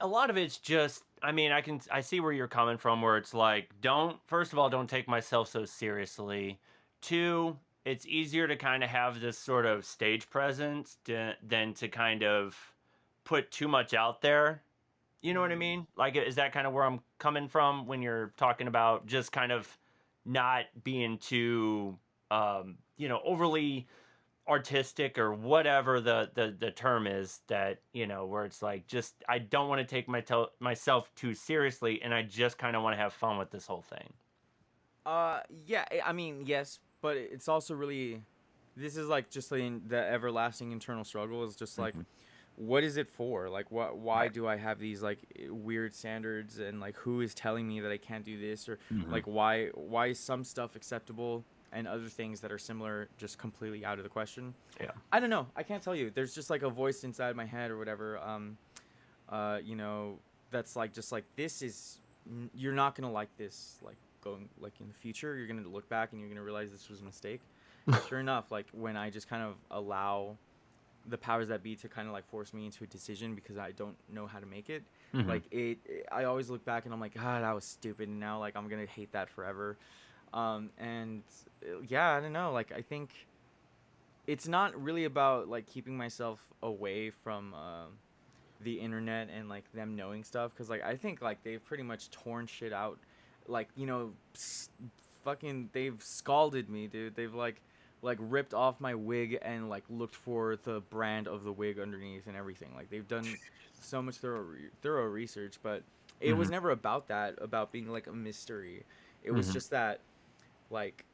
a lot of it's just, I mean, I see where you're coming from, where it's like, don't, first of all, don't take myself so seriously. Two, it's easier to kind of have this sort of stage presence than to kind of put too much out there. You know what I Mm. mean? Like, is that kind of where I'm coming from when you're talking about just kind of not being too, overly artistic or whatever the term is, that, where it's like, just, I don't want to take myself too seriously, and I just kind of want to have fun with this whole thing. Yeah, I mean, yes, but it's also really, this is like just the everlasting internal struggle is just like, Hmm. what is it for? Like, why Right. do I have these like weird standards, and like who is telling me that I can't do this, or Hmm. like why is some stuff acceptable and other things that are similar just completely out of the question? Yeah. I don't know. I can't tell you. There's just like a voice inside my head or whatever. You know, that's like just like this is you're not gonna like this like going like in the future. You're gonna look back and you're gonna realize this was a mistake. Sure enough, like when I just kind of allow the powers that be to kind of like force me into a decision because I don't know how to make it. Hmm. Like I always look back and I'm like, God, that was stupid. And now like I'm gonna hate that forever. And yeah, I don't know. Like I think it's not really about like keeping myself away from the internet and like them knowing stuff because like I think like they've pretty much torn shit out, like you know, fucking they've scalded me, dude. They've like ripped off my wig and like looked for the brand of the wig underneath and everything. Like they've done so much thorough research, but it was Hmm. never about that, about being like a mystery. It was Hmm. just that like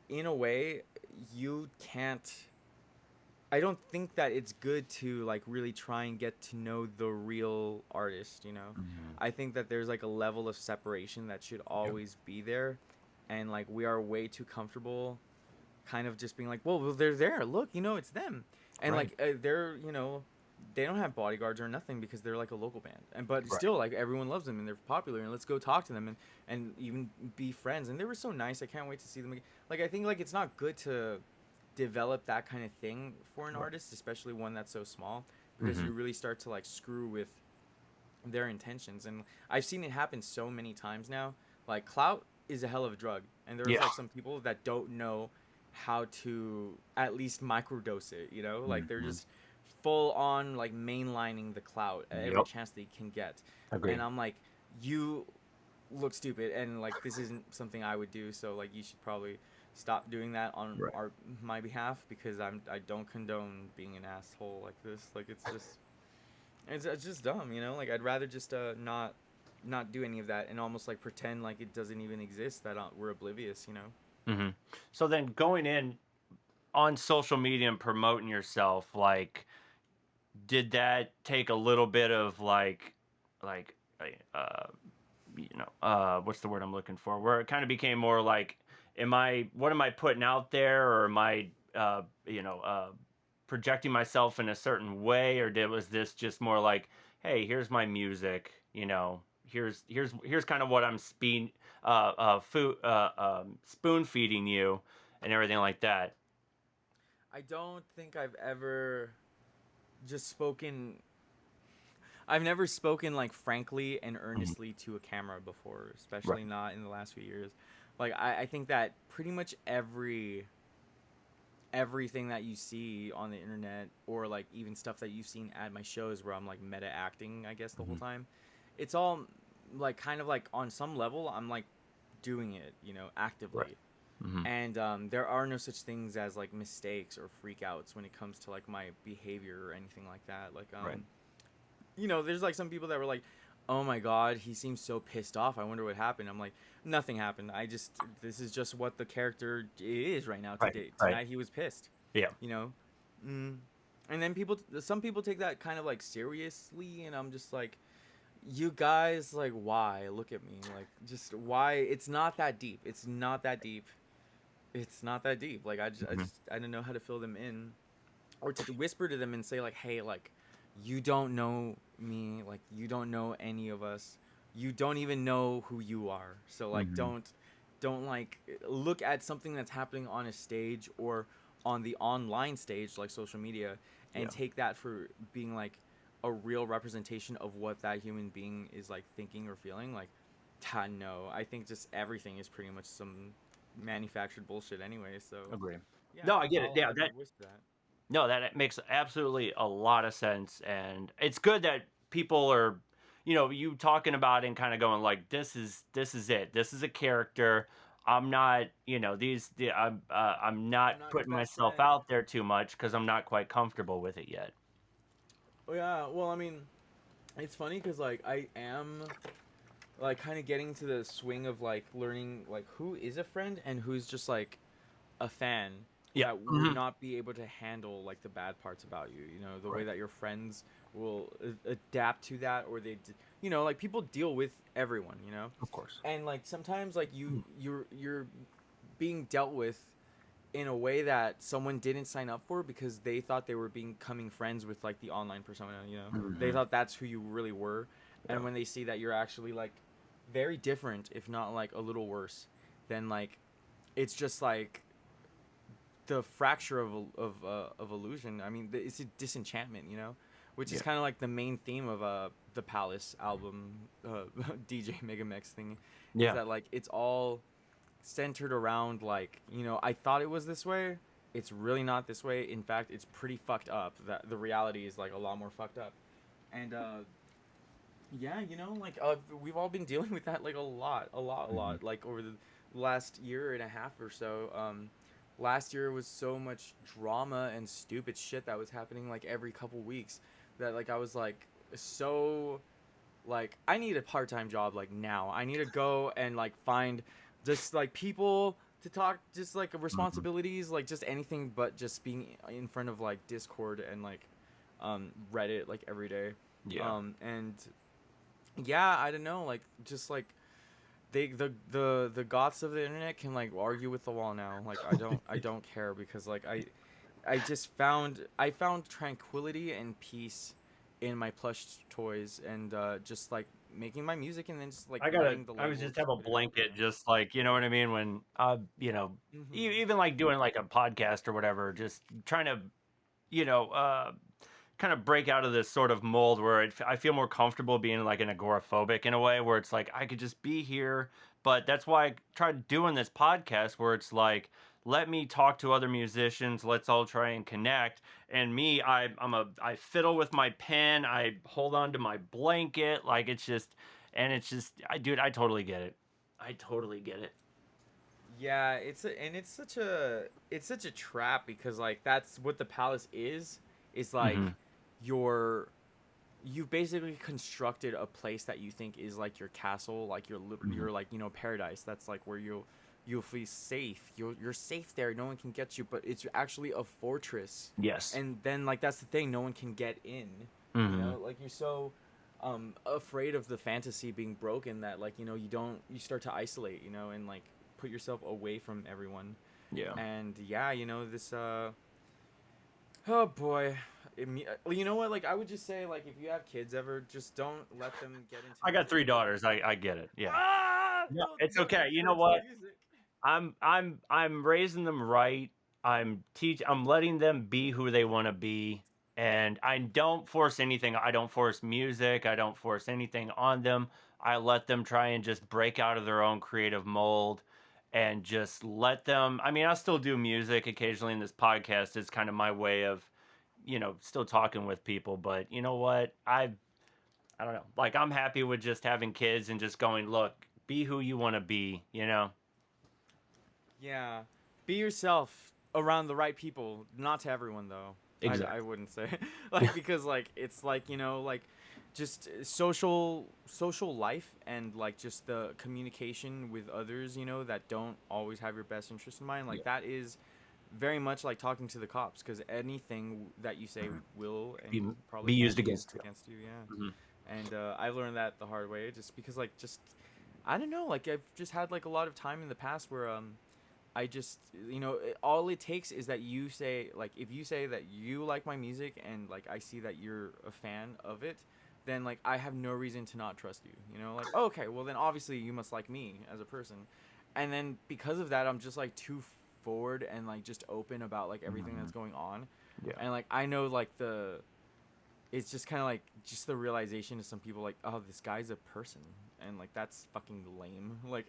in a way you can't, I don't think that it's good to like really try and get to know the real artist, you know. Hmm. I think that there's like a level of separation that should Yep. always be there, and like we are way too comfortable kind of just being like, well, they're there. Look, you know, it's them. And Right. like they're, you know, they don't have bodyguards or nothing because they're like a local band. And but Right. still like everyone loves them and they're popular and let's go talk to them and even be friends. And they were so nice. I can't wait to see them again. Like I think like it's not good to develop that kind of thing for an Right. artist, especially one that's so small, because Hmm. you really start to like screw with their intentions. And I've seen it happen so many times now. Like clout is a hell of a drug, and there's Yeah. like some people that don't know how to at least microdose it. You know, like they're Hmm. just full on like mainlining the clout at every Yep. chance they can get. And Agreed. I'm like, you look stupid, and like this isn't something I would do. So like you should probably stop doing that on Right. my behalf because I don't condone being an asshole like this. Like it's just dumb, you know. Like I'd rather just not do any of that and almost like pretend like it doesn't even exist, that we're oblivious, you know. Hmm. So then, going in on social media and promoting yourself, like, did that take a little bit of like uh what's the word I'm looking for, where it kind of became more like, what am I putting out there, or am I projecting myself in a certain way, or was this just more like, hey, here's my music, here's kind of what I'm spoon feeding you and everything like that. I don't think I've ever just spoken, I've never spoken like frankly and Mhm. earnestly to a camera before, Right. especially not in the last few years. Like I think that pretty much everything that you see on the internet or like even stuff that you've seen at my shows where I'm like meta acting, I guess, the whole Hmm. time, it's all like kind of like on some level I'm like doing it, you know, Right. actively. Hmm. And there are no such things as like mistakes or freakouts when it comes to like my behavior or anything like that. Like Right. there's like some people that were like, "Oh my god, he seems so pissed off. I wonder what happened." I'm like, "Nothing happened. This is just what the character is right now Right, today. right. Tonight he was pissed." Yeah. You know? Mm. And then some people take that kind of like seriously, and I'm just like, "You guys, like, why? Look at me. Like, just why? It's not that deep. It's not that deep. It's not that deep. Like, Hmm. I don't know how to fill them in, or to whisper to them and say like, hey, like, you don't know me, like, you don't know any of us, you don't even know who you are, so like, Hmm. don't like look at something that's happening on a stage or on the online stage like social media and Yeah. take that for being like a real representation of what that human being is like thinking or feeling. Like, no, I think just everything is pretty much some manufactured bullshit anyway. So Agree. yeah, No, I get it. Yeah, I'll that whisper that. no, that makes absolutely a lot of sense, and it's good that people are, you talking about and kind of going like, this is it. This is a character. I'm not, I'm I'm not not your putting best myself friend. out there too much because I'm not quite comfortable with it yet. Oh yeah, well, I mean, it's funny because like I am like kind of getting to the swing of like learning like who is a friend and who's just like a fan Yeah. that would Hmm. not be able to handle like the bad parts about you. You know, the way Right. that your friends will adapt to that, or like people deal with everyone. Of course. And like sometimes like Mm. you're being dealt with in a way that someone didn't sign up for because they thought they were becoming friends with like the online persona. They Hmm. thought that's who you really were, Yeah. and when they see that you're actually like very different, if not like a little worse, then like it's just like the fracture of illusion. I mean, it's a disenchantment, which is Yeah. kind of like the main theme of the Palace album, DJ Megamix thing, is Yeah. that like it's all centered around like, I thought it was this way. It's really not this way. In fact, it's pretty fucked up. That the reality is like a lot more fucked up. And yeah, like we've all been dealing with that like a Hmm. lot, like over the last year and a half or so. Last year was so much drama and stupid shit that was happening like every couple weeks that like I was like so like I need a part-time job like now. I need to go and like find just like people to talk, just like Hmm. responsibilities, like just anything but just being in front of like Discord and like Reddit like every day. Yeah. And yeah, I don't know, like just like the goths of the internet can like argue with the wall now. Like I don't care because like I found tranquility and peace in my plush toys and just like making my music and then just like letting the I was label just have just a put it out. blanket, just like, you know what I mean? When, Mm-hmm. even like doing like a podcast or whatever, just trying to, you know, uh, kind of break out of this sort of mold where I feel more comfortable being like an agoraphobic in a way where it's like I could just be here. But that's why I tried doing this podcast where it's like, let me talk to other musicians. Let's all try and connect. And me, I fiddle with my pen. I hold on to my blanket. Like it's just, dude, I totally get it. I totally get it. Yeah, and it's such a trap because like that's what the palace is like Hmm. your you've basically constructed a place that you think is like your castle, like Hmm. your like paradise. That's like where you'll feel safe. You're safe there. No one can get you, but it's actually a fortress. Yes. And then like that's the thing. No one can get in. Hmm. Like you're so afraid of the fantasy being broken that like you start to isolate. And like put yourself away from everyone. Yeah. And yeah, this oh boy. You know what? Like I would just say, like if you have kids ever, just don't let them get into I got music three ever. daughters. I get it. Yeah. No, it's Don't okay. take You know her to what? music. I'm raising them right. I'm letting them be who they want to be, and I don't force anything. I don't force music. I don't force anything on them. I let them try and just break out of their own creative mold and just let them. I mean, I still do music occasionally in this podcast. It's kind of my way of, still talking with people, but you know what? I don't know. Like I'm happy with just having kids and just going, look, be who you want to be, you know? Yeah, be yourself around the right people. Not to everyone though. I Exactly. wouldn't say like because like it's like like just social life and like just the communication with others, you know, that don't always have your best interest in mind. Yeah. Like that is very much like talking to the cops, because anything that you say Hmm. will Be and probably be will used be used against you. against you. Yeah. Hmm. And I learned that the hard way, just because like just I don't know, like I've just had like a lot of time in the past where I just, you know, all it takes is that you say, like, if you say that you like my music and like I see that you're a fan of it, then like I have no reason to not trust you. You know, like, okay, well then obviously you must like me as a person, and then because of that I'm just like too forward and like just open about like everything Hmm. that's going on, Yeah. and like I know like it's just kind of like just the realization to some people like, oh, this guy's a person, and like that's fucking lame. Like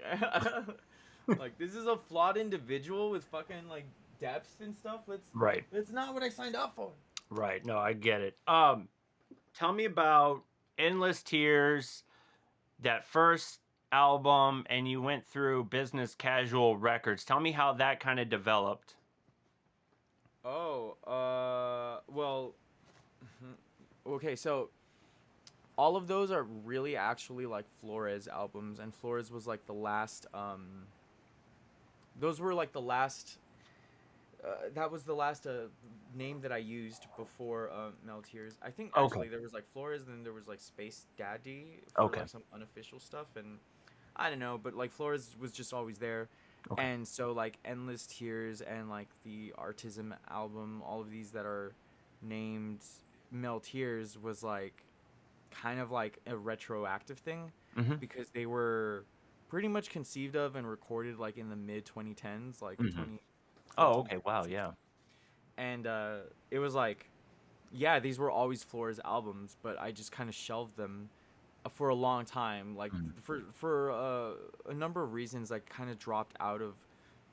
like this is a flawed individual with fucking like depths and stuff. Right. That's not what I signed up for. Right. No, I get it. Tell me about Endless Tears, that first album, and you went through Business Casual Records. Tell me how that kind of developed. Oh, well, okay, so all of those are really actually like Flores albums, and Flores was like the last those were like the last that was the last name that I used before Meltears. I think Okay. actually there was like Flores, and then there was like Space Daddy for Okay. like some unofficial stuff, and I don't know, but like Flores was just always there, Okay. and so like Endless Tears and like the Artism album, all of these that are named Meltears was like kind of like a retroactive thing, Hmm. because they were pretty much conceived of and recorded like in the mid 2010s, like Hmm. Oh, 2014, okay. 15, Wow. 16. Yeah. And it was like, yeah, these were always Flores albums, but I just kind of shelved them for a long time, like Mhm. for a number of reasons. I kind of dropped out of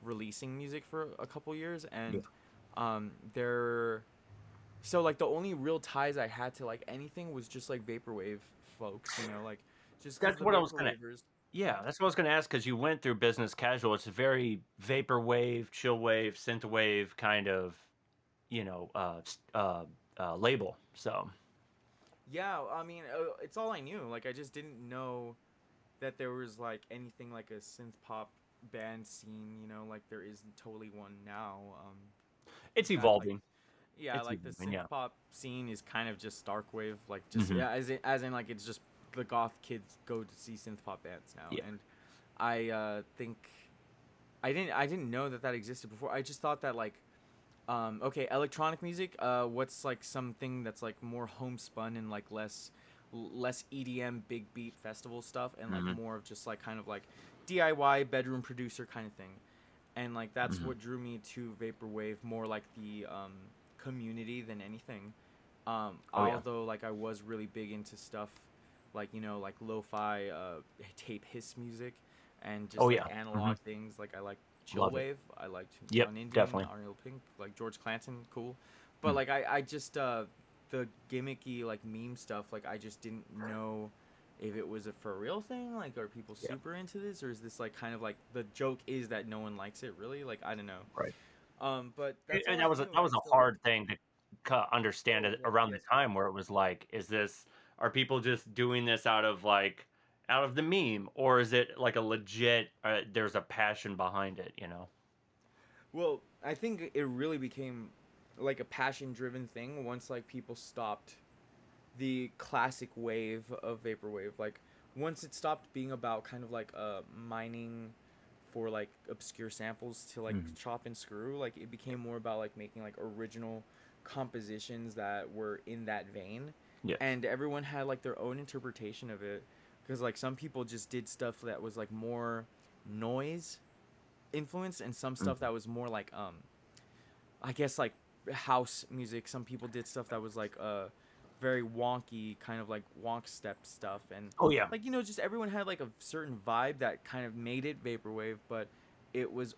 releasing music for a couple years, Yeah. and they're so like the only real ties I had to like anything was just like vaporwave folks, you know, like just because That's the what I was gonna. vaporwavers. Yeah, that's what I was gonna ask because you went through Business Casual. It's a very vaporwave, chill wave, synthwave kind of, label. So. Yeah, I mean, it's all I knew. Like I just didn't know that there was like anything like a synth pop band scene, you know, like there is totally one now. It's That like, evolving. yeah, It's like the evolving. synth Yeah. pop scene is kind of just Starkwave, like just Hmm. yeah, as in like it's just the goth kids go to see synth pop bands now, Yeah. and I think I didn't know that that existed before. I just thought that like okay, electronic music, what's like something that's like more homespun and like less EDM big beat festival stuff, and like Hmm. more of just like kind of like DIY bedroom producer kind of thing. And like that's Hmm. what drew me to vaporwave, more like the community than anything. Oh yeah. Although like I was really big into stuff like, you know, like lo-fi tape hiss music, and Oh just like yeah. Hmm. analog things. Like I like Love it. chillwave, I liked Yep. Unendian, Definitely. Ariel Pink, like George Clanton, cool. But Mm. like I just the gimmicky like meme stuff, like I just didn't know if it was a for real thing. Like, are people Yeah. super into this, or is this like kind of like the joke is that no one likes it really? Like I don't know. Right. But that's all And I that was knew. a And so hard thing to understand oh it yeah, around the yes. time where it was like, is this are people just doing this out of like out of the meme, or is it like a legit? There's a passion behind it, you know? Well, I think it really became like a passion driven thing once like people stopped the classic wave of vaporwave. Like once it stopped being about kind of like mining for like obscure samples to like Hmm. chop and screw, like it became more about like making like original compositions that were in that vein, Yes. and everyone had like their own interpretation of it, because like some people just did stuff that was like more noise influenced, and some stuff Hmm. that was more like I guess like house music. Some people did stuff that was like very wonky, kind of like wonk step stuff, and Oh yeah. like, you know, just everyone had like a certain vibe that kind of made it vaporwave, but it was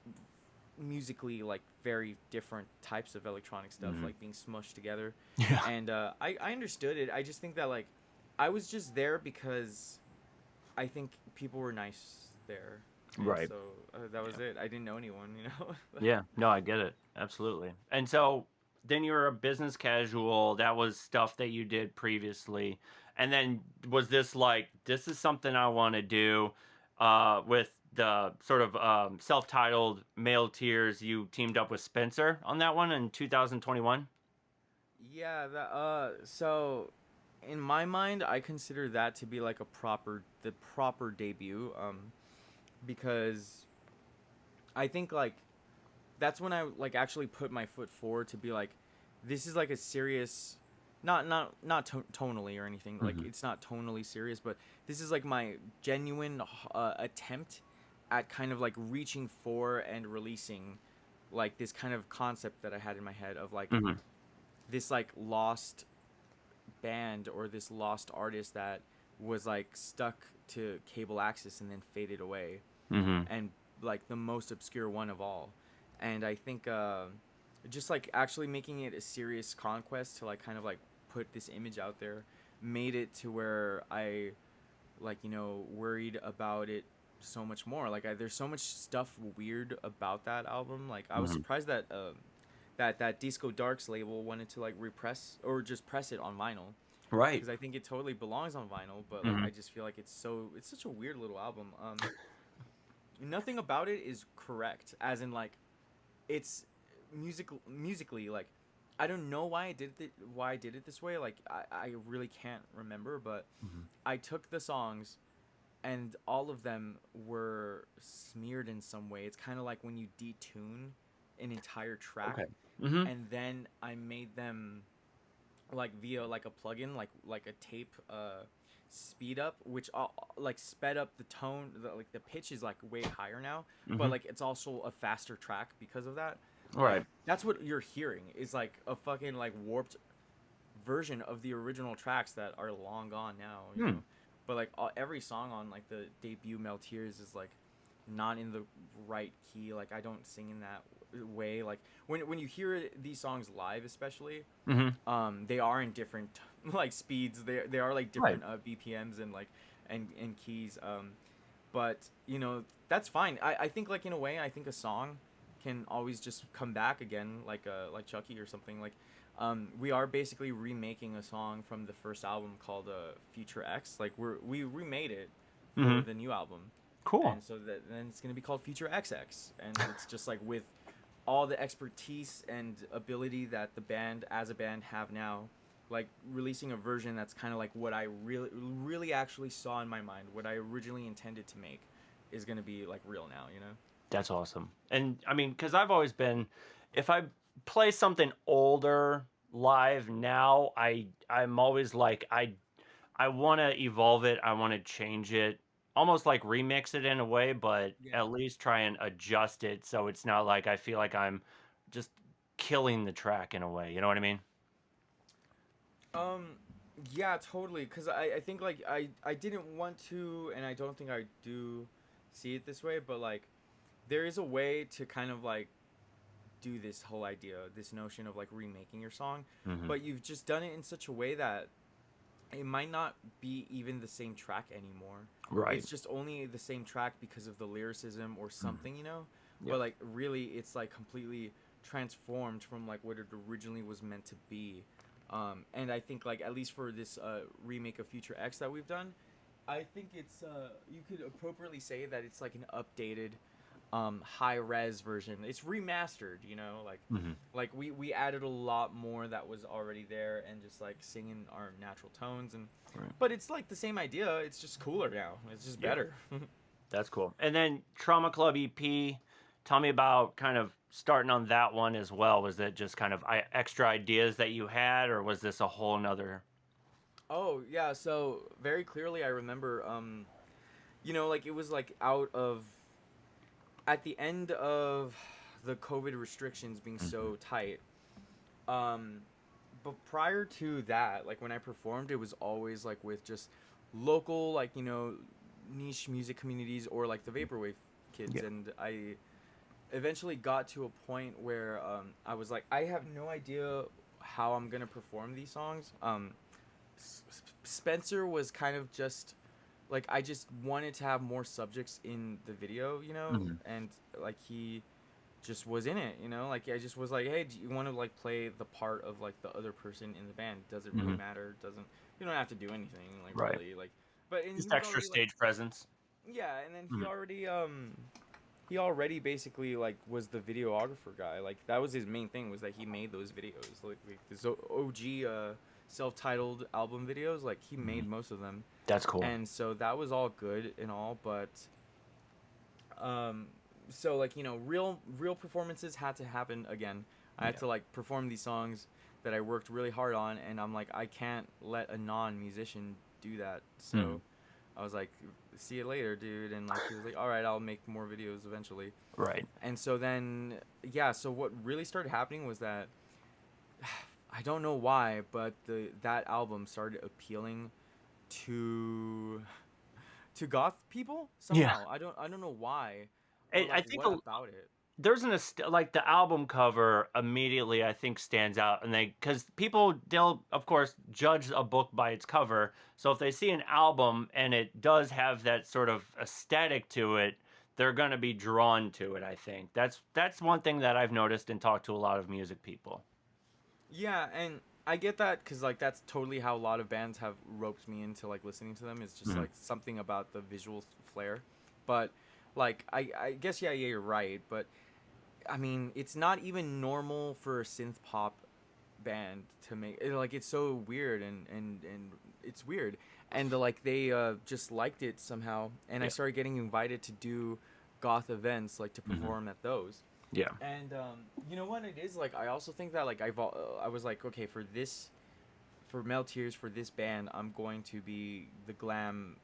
musically like very different types of electronic stuff Hmm. like being smushed together. Yeah. And I understood it. I just think that like I was just there because I think people were nice there, and Right. so that was Yeah. it. I didn't know anyone, you know. Yeah. No, I get it. Absolutely. And so then you're a business casual. That was stuff that you did previously. And then was this like, this is something I want to do with the sort of self-titled Male Tears? You teamed up with Spencer on that one in 2021. Yeah, so in my mind I consider that to be like the proper debut, because I think like that's when I like actually put my foot forward to be like, this is like a serious, not tonally or anything. Like Hmm. it's not tonally serious, but this is like my genuine attempt at kind of like reaching for and releasing like this kind of concept that I had in my head of like Hmm. this like lost band or this lost artist that was like stuck to cable access and then faded away, Hmm. and like the most obscure one of all. And I think just like actually making it a serious conquest to like kind of like put this image out there made it to where I like worried about it so much more. Like there's so much stuff weird about that album. Like I was Hmm. surprised that that Disco Darks label wanted to like repress or just press it on vinyl, Right. because I think it totally belongs on vinyl. But like Hmm. I just feel like it's such a weird little album. Nothing about it is correct, as in like it's musically like I don't know why I did it this way. Like I really can't remember, but Hmm. I took the songs and all of them were smeared in some way. It's kind of like when you detune an entire Okay. track, Hmm. and then I made them like via like a plugin, like a tape speed up, which like sped up the tone. Like the pitch is like way higher now, but Hmm. like it's also a faster track because of that. Right. That's what you're hearing is like a fucking like warped version of the original tracks that are long gone now, Hmm. But like every song on like the debut Meltears is like not in the right key. Like I don't sing in that way. Like when you hear these songs live, especially, Hmm. they are in different like speeds. They are like Right. different BPMs and like and keys. But that's fine. I think like in a way I think a song can always just come back again, like Chucky or something. Like we are basically remaking a song from the first album called Future X. Like we remade it for Hmm. the new album, Cool. and so that then it's gonna be called Future XX, and it's just like with all the expertise and ability that the band as a band have now, like releasing a version that's kind of like what I really actually saw in my mind, what I originally intended to make, is gonna be like real now. That's awesome. And I mean, because I've always been, if I play something older live now, I'm always like I want to evolve it. I want to change it, almost like remix it in a way, but Yeah. at least try and adjust it so it's not like I feel like I'm just killing the track in a way. You know what I mean? Um, yeah, totally. Cause I think like I didn't want to, and I don't think I do see it this way, but like there is a way to kind of like do this whole idea, this notion of like remaking your song, Hmm. but you've just done it in such a way that it might not be even the same track anymore. Right. It's just only the same track because of the lyricism or Hmm. something. But Yep. like really it's like completely transformed from like what it originally was meant to be. And I think like at least for this remake of Future X that we've done, I think it's you could appropriately say that it's like an updated high res version. It's remastered, Hmm. like we added a lot more that was already there and just like singing our natural tones, and Right. but it's like the same idea. It's just cooler now. It's just Yeah. better. That's cool. And then Trauma Club EP, tell me about kind of starting on that one as well. Was it just kind of extra ideas that you had, or was this a whole nother? Oh yeah, so very clearly I remember like it was like out of at the end of the COVID restrictions being Hmm. so tight. Um but prior to that, like when I performed, it was always like with just local, like niche music communities or like the vaporwave kids, Yeah. and I eventually got to a point where I was like, I have no idea how I'm gonna perform these songs. Spencer was kind of just like I just wanted to have more subjects in the video, Hmm. and like just was in it, you know, like I just was like, hey, do you want to like play the part of like the other person in the band? Does it really Hmm. matter? Doesn't You don't have to do anything like Right. really like, but and he Just was extra already like, stage presence. yeah, and then Hmm. he already basically like was the videographer guy. Like that was his main thing, was that he made those videos, like his OG self-titled album videos. Like he Hmm. made most of them, That's cool. and so that was all good and all, but um, so like you know, real performances had to happen again. I had Yeah. to like perform these songs that I worked really hard on, and I'm like, I can't let a non-musician do that. Hmm. So I was like, see you later, dude. And like he was like, all right, I'll make more videos eventually. Right. And so then yeah, so what really started happening was that I don't know why, but the that album started appealing to goth people Yeah. somehow. I don't know why, or I like think what about it. there's like the album cover immediately I think stands out, and because people, they'll of course judge a book by its cover. So if they see an album and it does have that sort of aesthetic to it, they're going to be drawn to it. I think that's one thing that I've noticed and talked to a lot of music people. Yeah, and I get that because like that's totally how a lot of bands have roped me into like listening to them. It's just Mhm. like something about the visual flair, but like I guess yeah, you're right, but I mean it's not even normal for a synth pop band to make it, like it's so weird, and it's weird, and like they just liked it somehow, and I Yeah. started getting invited to do goth events, like to Hmm. perform at those. Yeah. And you know what it is, like I also think that like I was like, okay, for this, for Male Tears, for this band, I'm going to be the glam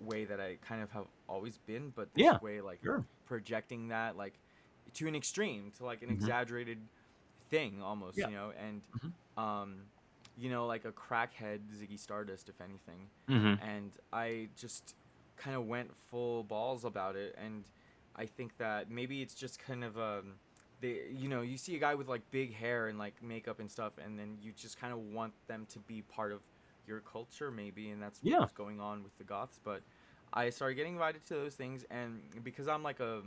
way that I kind of have always been, but Yeah. this way like Sure. projecting that like to an extreme, to like an Hmm. exaggerated thing almost, Yeah. you know, and Hmm. um you know, like a crackhead Ziggy Stardust if anything. Hmm. And I just kind of went full balls about it, and I think that maybe it's just kind of they, you know, you see a guy with like big hair and like makeup and stuff, and then you just kind of want them to be part of your culture maybe, and that's what Yeah. was going on with the goths. But I started getting invited to those things, and because I'm like a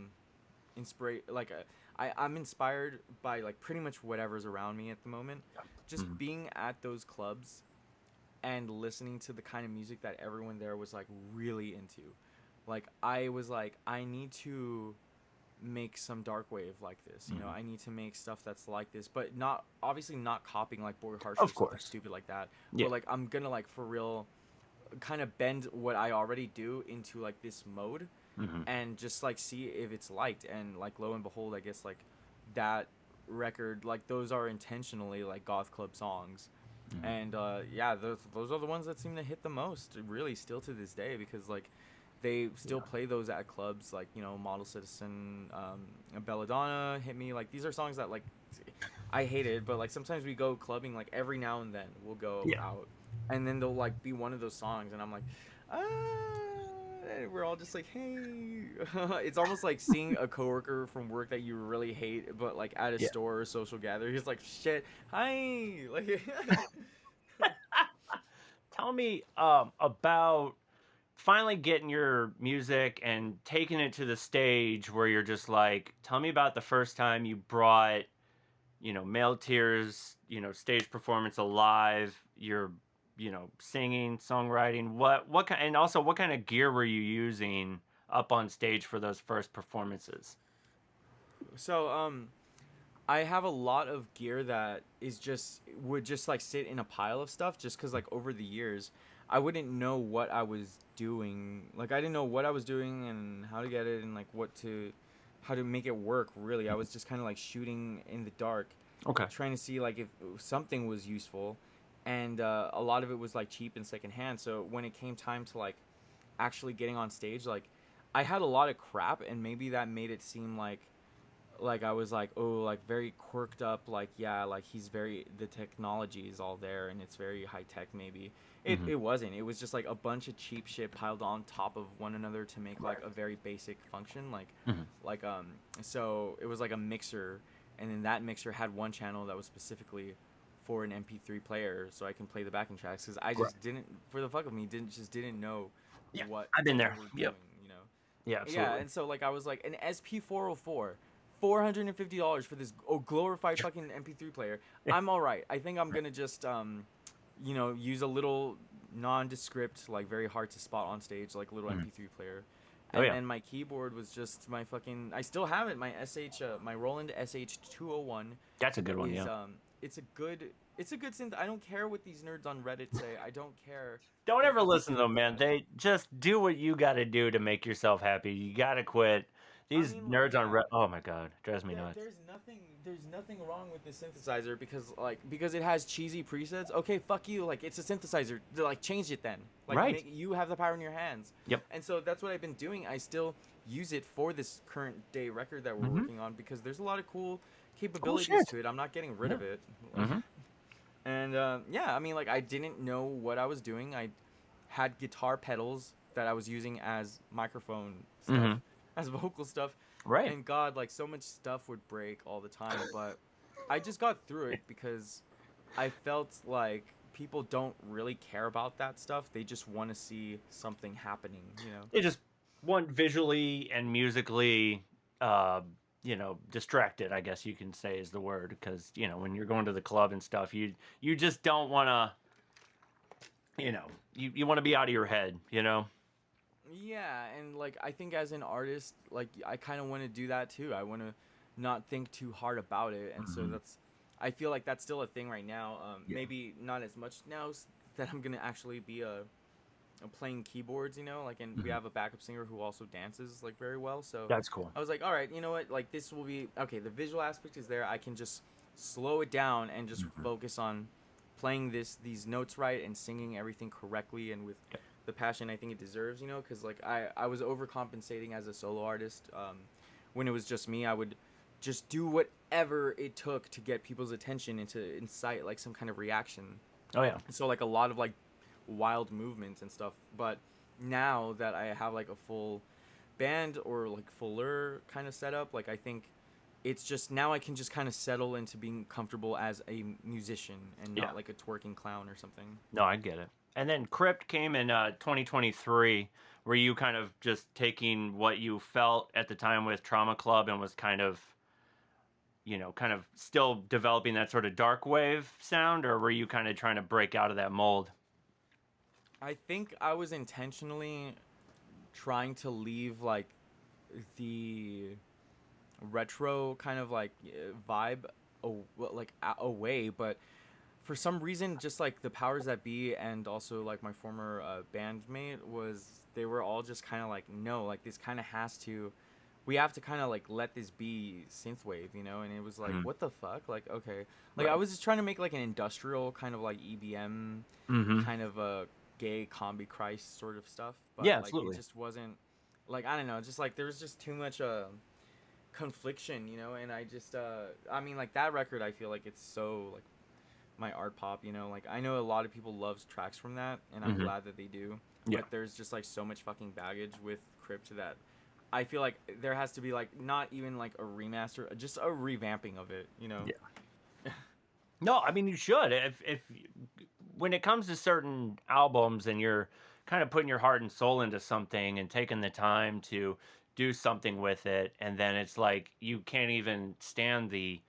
I'm inspired by like pretty much whatever's around me at the moment. Just Hmm. being at those clubs and listening to the kind of music that everyone there was like really into. Like I was like, I need to make some dark wave like this. You know, Hmm. I need to make stuff that's like this, but not obviously not copying like Boy Harsher or Of something course. stupid like that. Yeah. But like I'm gonna like for real kind of bend what I already do into like this mode, Hmm. and just like see if it's liked. And like lo and behold, I guess like that record, like those are intentionally like goth club songs. Hmm. And yeah, those are the ones that seem to hit the most really still to this day, because like they still Yeah. play those at clubs, like you know Model Citizen, Belladonna, Hit Me. Like these are songs that like I hate it, but like sometimes we go clubbing, like every now and then we'll go Yeah. out, and then they'll like be one of those songs, and I'm like, ah, and we're all just like, hey, it's almost like seeing a coworker from work that you really hate, but like at a Yeah. store or social gathering, he's like, shit, hi, like, Tell me about finally getting your music and taking it to the stage where you're just like, tell me about the first time you brought, Male Tears, stage performance alive. You're, singing, songwriting. What kind, and also what kind of gear were you using up on stage for those first performances? so I have a lot of gear that is just would just like sit in a pile of stuff, just because like over the years I wouldn't know what I was doing. Like I didn't know what I was doing and how to get it, and like what to how to make it work really. I was just kind of like shooting in the dark, Okay. trying to see like if something was useful, and a lot of it was like cheap and secondhand. So when it came time to like actually getting on stage, like I had a lot of crap, and maybe that made it seem like I was like, oh, like very quirked up, like yeah, like he's very, the technology is all there and it's very high tech maybe. Hmm. It wasn't. It was just like a bunch of cheap shit piled on top of one another to make like Right. a very basic function, Hmm. like so it was like a mixer, and then that mixer had one channel that was specifically for an MP3 player so I can play the backing tracks, cuz I Right. just didn't, for the fuck of me, didn't know Yeah. what I've been we there. were Yep. doing, you know. Yeah, Yeah, absolutely. and so like I was like an SP404 $450 for this glorified fucking MP3 player. I'm all right. I think I'm gonna just use a little nondescript, like very hard to spot on stage, like little Mhm. MP3 player. Oh And yeah, then my keyboard was just my fucking. I still have it. My Roland SH201 that's a good one. is Yeah. it's a good synth. I don't care what these nerds on Reddit say. I don't care. Don't The ever fucking listen to synth them, is man. nice. They just do what you got to do to make yourself happy. You got to quit. I These mean, nerds on yeah. Reddit. Oh my god, drives me nuts. There's nothing wrong with the synthesizer because it has cheesy presets. Okay, fuck you. Like it's a synthesizer. Like change it then. Like Right. make you have the power in your hands. Yep. And so that's what I've been doing. I still use it for this current day record that we're Hmm. working on because there's a lot of cool Cool capabilities shit. to it. I'm not getting rid Yeah. of it. Hmm. And yeah, I mean, like I didn't know what I was doing. I had guitar pedals that I was using as microphone Hmm. stuff, as vocal stuff, Right. and God, like so much stuff would break all the time. But I just got through it because I felt like people don't really care about that stuff. They just want to see something happening, you know? They just want visually and musically, uh, distracted. I guess you can say is the word because when you're going to the club and stuff, you just don't want to. You want to be out of your head. Yeah, and like I think as an artist, like I kind of want to do that too. I want to not think too hard about it, and so Hmm. that's I feel like that's still a thing right now. Yeah. Maybe not as much now that I'm gonna actually be playing keyboards, like, and we Hmm. have a backup singer who also dances like very well. So That's cool. I was like, all right, you know what? Like this will be okay. The visual aspect is there. I can just slow it down and just Hmm. focus on playing these notes right and singing everything correctly and with the passion I think it deserves. Because like I was overcompensating as a solo artist. When it was just me, I would just do whatever it took to get people's attention and to incite like some kind of reaction. Oh yeah. So like a lot of like wild movements and stuff. But now that I have like a full band or like fuller kind of setup, like I think it's just now I can just kind of settle into being comfortable as a musician and Yeah. not like a twerking clown or something. No, I get it. And then Crypt came in 2023. Were you kind of just taking what you felt at the time with Trauma Club and was kind of still developing that sort of dark wave sound, or were you kind of trying to break out of that mold? I think I was intentionally trying to leave like the retro kind of like vibe away, but for some reason just like the powers that be and also like my former bandmate was they were all just kind of like no, like this kind of has to we have to kind of like let this be synthwave, and it was like Mm, what the fuck, like okay, like I right. was just trying to make like an industrial kind of like EBM Hmm. kind of a gay combi Christ sort of stuff, but Yeah, like it absolutely. just wasn't like I don't know, just like there was just too much confliction, and I just I mean like that record I feel like it's so like my art pop, like I know a lot of people loves tracks from that and I'm Hmm. glad that they do, Yeah. but there's just like so much fucking baggage with Crypt that I feel like there has to be like not even like a remaster, just a revamping of it. Yeah. No, I mean you should. If when it comes to certain albums and you're kind of putting your heart and soul into something and taking the time to do something with it, and then it's like you can't even stand the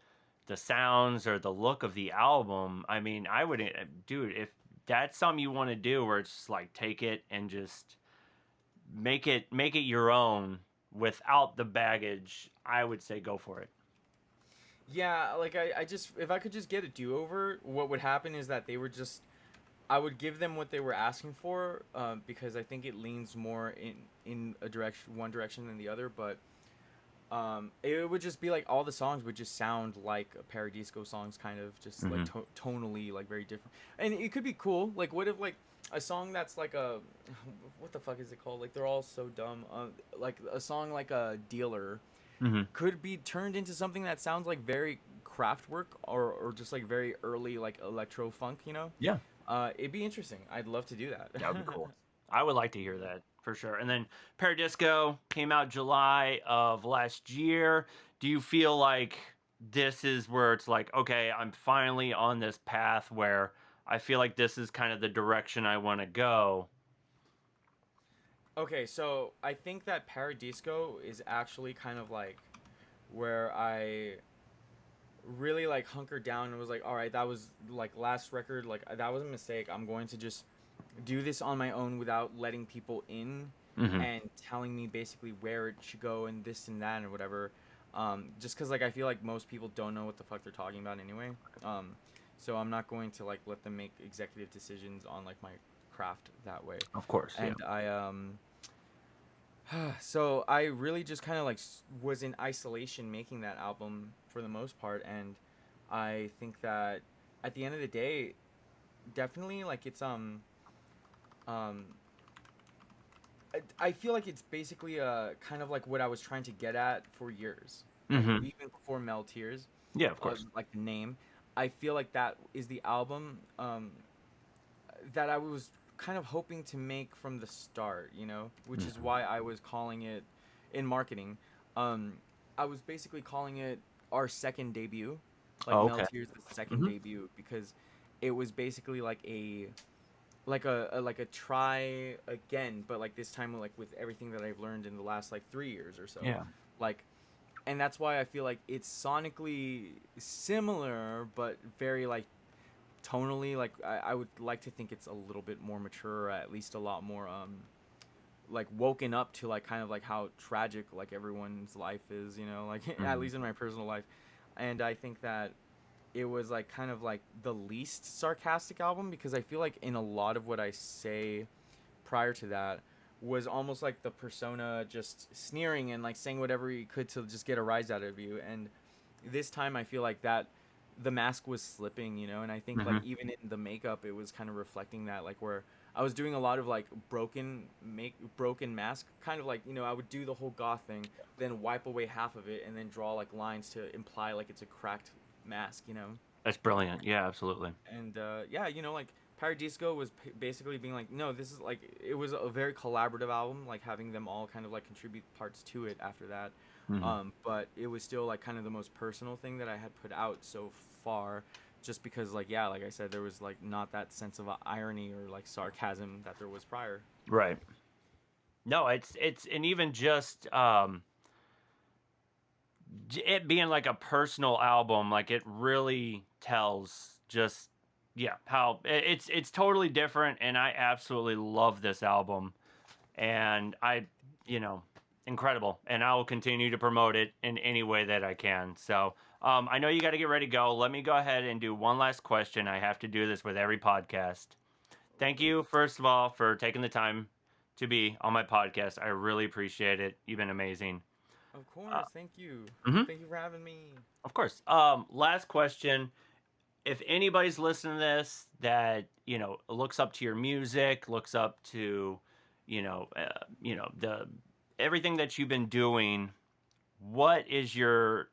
sounds or the look of the album. I mean, I would, dude, if that's something you want to do, where it's just like take it and just make it your own without the baggage, I would say go for it. Yeah, like I just if I could just get a do-over, what would happen is that they were just I would give them what they were asking for, because I think it leans more in a direction, one direction than the other. But it would just be like all the songs would just sound like a Paradisco songs, kind of just like Hmm. tonally like very different. And it could be cool. Like what if like a song that's like a what the fuck is it called? Like they're all so dumb. Like a song like a Dealer Hmm. could be turned into something that sounds like very Kraftwerk or just like very early like electro funk. Yeah. It'd be interesting. I'd love to do that. That would be cool. I would like to hear that for sure. And then Paradisco came out July of last year. Do you feel like this is where it's like, okay, I'm finally on this path where I feel like this is kind of the direction I want to go? Okay, so I think that Paradisco is actually kind of like where I really like hunkered down and was like, all right, that was like last record, like that was a mistake. I'm going to just do this on my own without letting people in Mm-hmm. and telling me basically where it should go and this and that and whatever. Just because like I feel like most people don't know what the fuck they're talking about anyway. Um, so I'm not going to like let them make executive decisions on like my craft that way. Of course, yeah. And so I really just kind of like was in isolation making that album for the most part, and I think that at the end of the day, definitely like it's um I feel like it's basically kind of like what I was trying to get at for years, like Mm-hmm. even before Mel Tears, Yeah, of course. like the name. I feel like that is the album that I was kind of hoping to make from the start, you know, which is Mm-hmm. why I was calling it in marketing. Um, I was basically calling it our second debut, like Oh, okay. Meltier's the second Mm-hmm. debut, because it was basically like a try again, but like this time like with everything that I've learned in the last like 3 years or so, Yeah. like, and that's why I feel like it's sonically similar, but very like tonally like I would like to think it's a little bit more mature, or at least a lot more like woken up to like kind of like how tragic like everyone's life is, you know, like at Mm-hmm. least in my personal life. And I think that it was like kind of like the least sarcastic album, because I feel like in a lot of what I say prior to that was almost like the persona just sneering and like saying whatever he could to just get a rise out of you. And this time I feel like that the mask was slipping, you know, and I think like Mm-hmm. even in the makeup it was kind of reflecting that, like where I was doing a lot of like broken mask, kind of like, you know, I would do the whole goth thing, then wipe away half of it and then draw like lines to imply like it's a cracked mask, you know. That's brilliant. Yeah, absolutely. And yeah, you know, like Paradisco was basically being like, no, this is like it was a very collaborative album, like having them all kind of like contribute parts to it after that. Mm-hmm. But it was still like kind of the most personal thing that I had put out so far, just because like yeah, like I said, there was like not that sense of irony or like sarcasm that there was prior. Right. No, it's and even just it being like a personal album, like it really tells just yeah how it's totally different, and I absolutely love this album, and I you know incredible, and I will continue to promote it in any way that I can. So I know you got to get ready to go. Let me go ahead and do one last question. I have to do this with every podcast. Of Thank you, course. first of all, for taking the time to be on my podcast. I really appreciate it. You've been amazing. Of Uh, course. Thank you. mhm. Thank you for having me. Of course. Last question. If anybody's listening to this that, looks up to your music, looks up to, the everything that you've been doing, what is your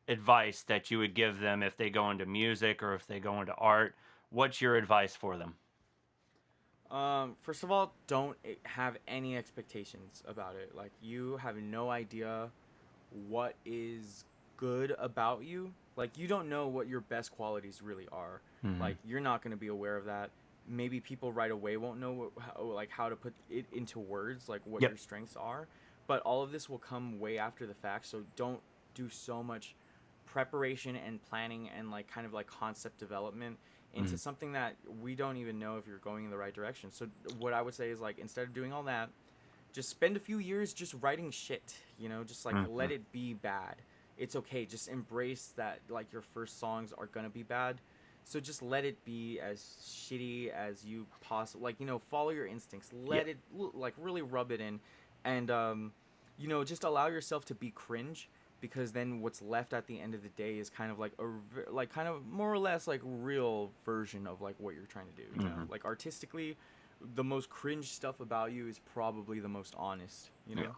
advice that you would give them if they go into music or if they go into art? What's your advice for them? First of all, don't have any expectations about it. Like you have no idea what is good about you. Like you don't know what your best qualities really are. Mm-hmm. Like you're not going to be aware of that. Maybe people right away won't know how to put it into words, like what Yep. your strengths are. But all of this will come way after the fact. So don't do so much preparation and planning and like kind of like concept development into Mm-hmm. something that we don't even know if you're going in the right direction. So what I would say is like instead of doing all that, just spend a few years just writing shit, you know, just like Mm-hmm. let it be bad. It's okay. Just embrace that like your first songs are going to be bad. So just let it be as shitty as you possibly, like, you know, follow your instincts. Yeah. Let it like really rub it in, and you know, just allow yourself to be cringe, because then what's left at the end of the day is kind of like like kind of more or less like real version of like what you're trying to do, you know, Mm-hmm. like artistically the most cringe stuff about you is probably the most honest, you Yeah. know.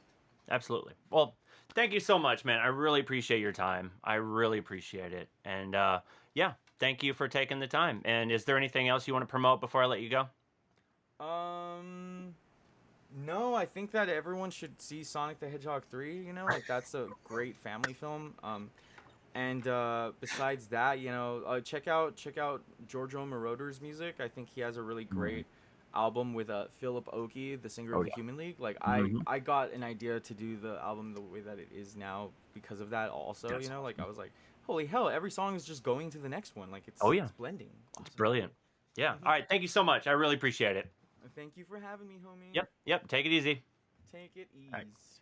Absolutely. Well, thank you so much, man. I really appreciate your time. I really appreciate it. And yeah, thank you for taking the time. And is there anything else you want to promote before I let you go? um no, I think that everyone should see Sonic the Hedgehog 3, you know, like that's a great family film. And besides that, you know, check out Giorgio Moroder's music. I think he has a really Mhm. great album with Philip Oakey, the singer Oh of the yeah. Human League. Like Mm-hmm. I got an idea to do the album the way that it is now because of that. Also, That's like I awesome. was like, holy hell, every song is just going to the next one. Like Oh it's yeah, blending. it's Awesome. brilliant. Yeah. All right. Thank you so much. I really appreciate it. Thank you for having me, homie. Yep. Yep. Take it easy. Take it All right. easy.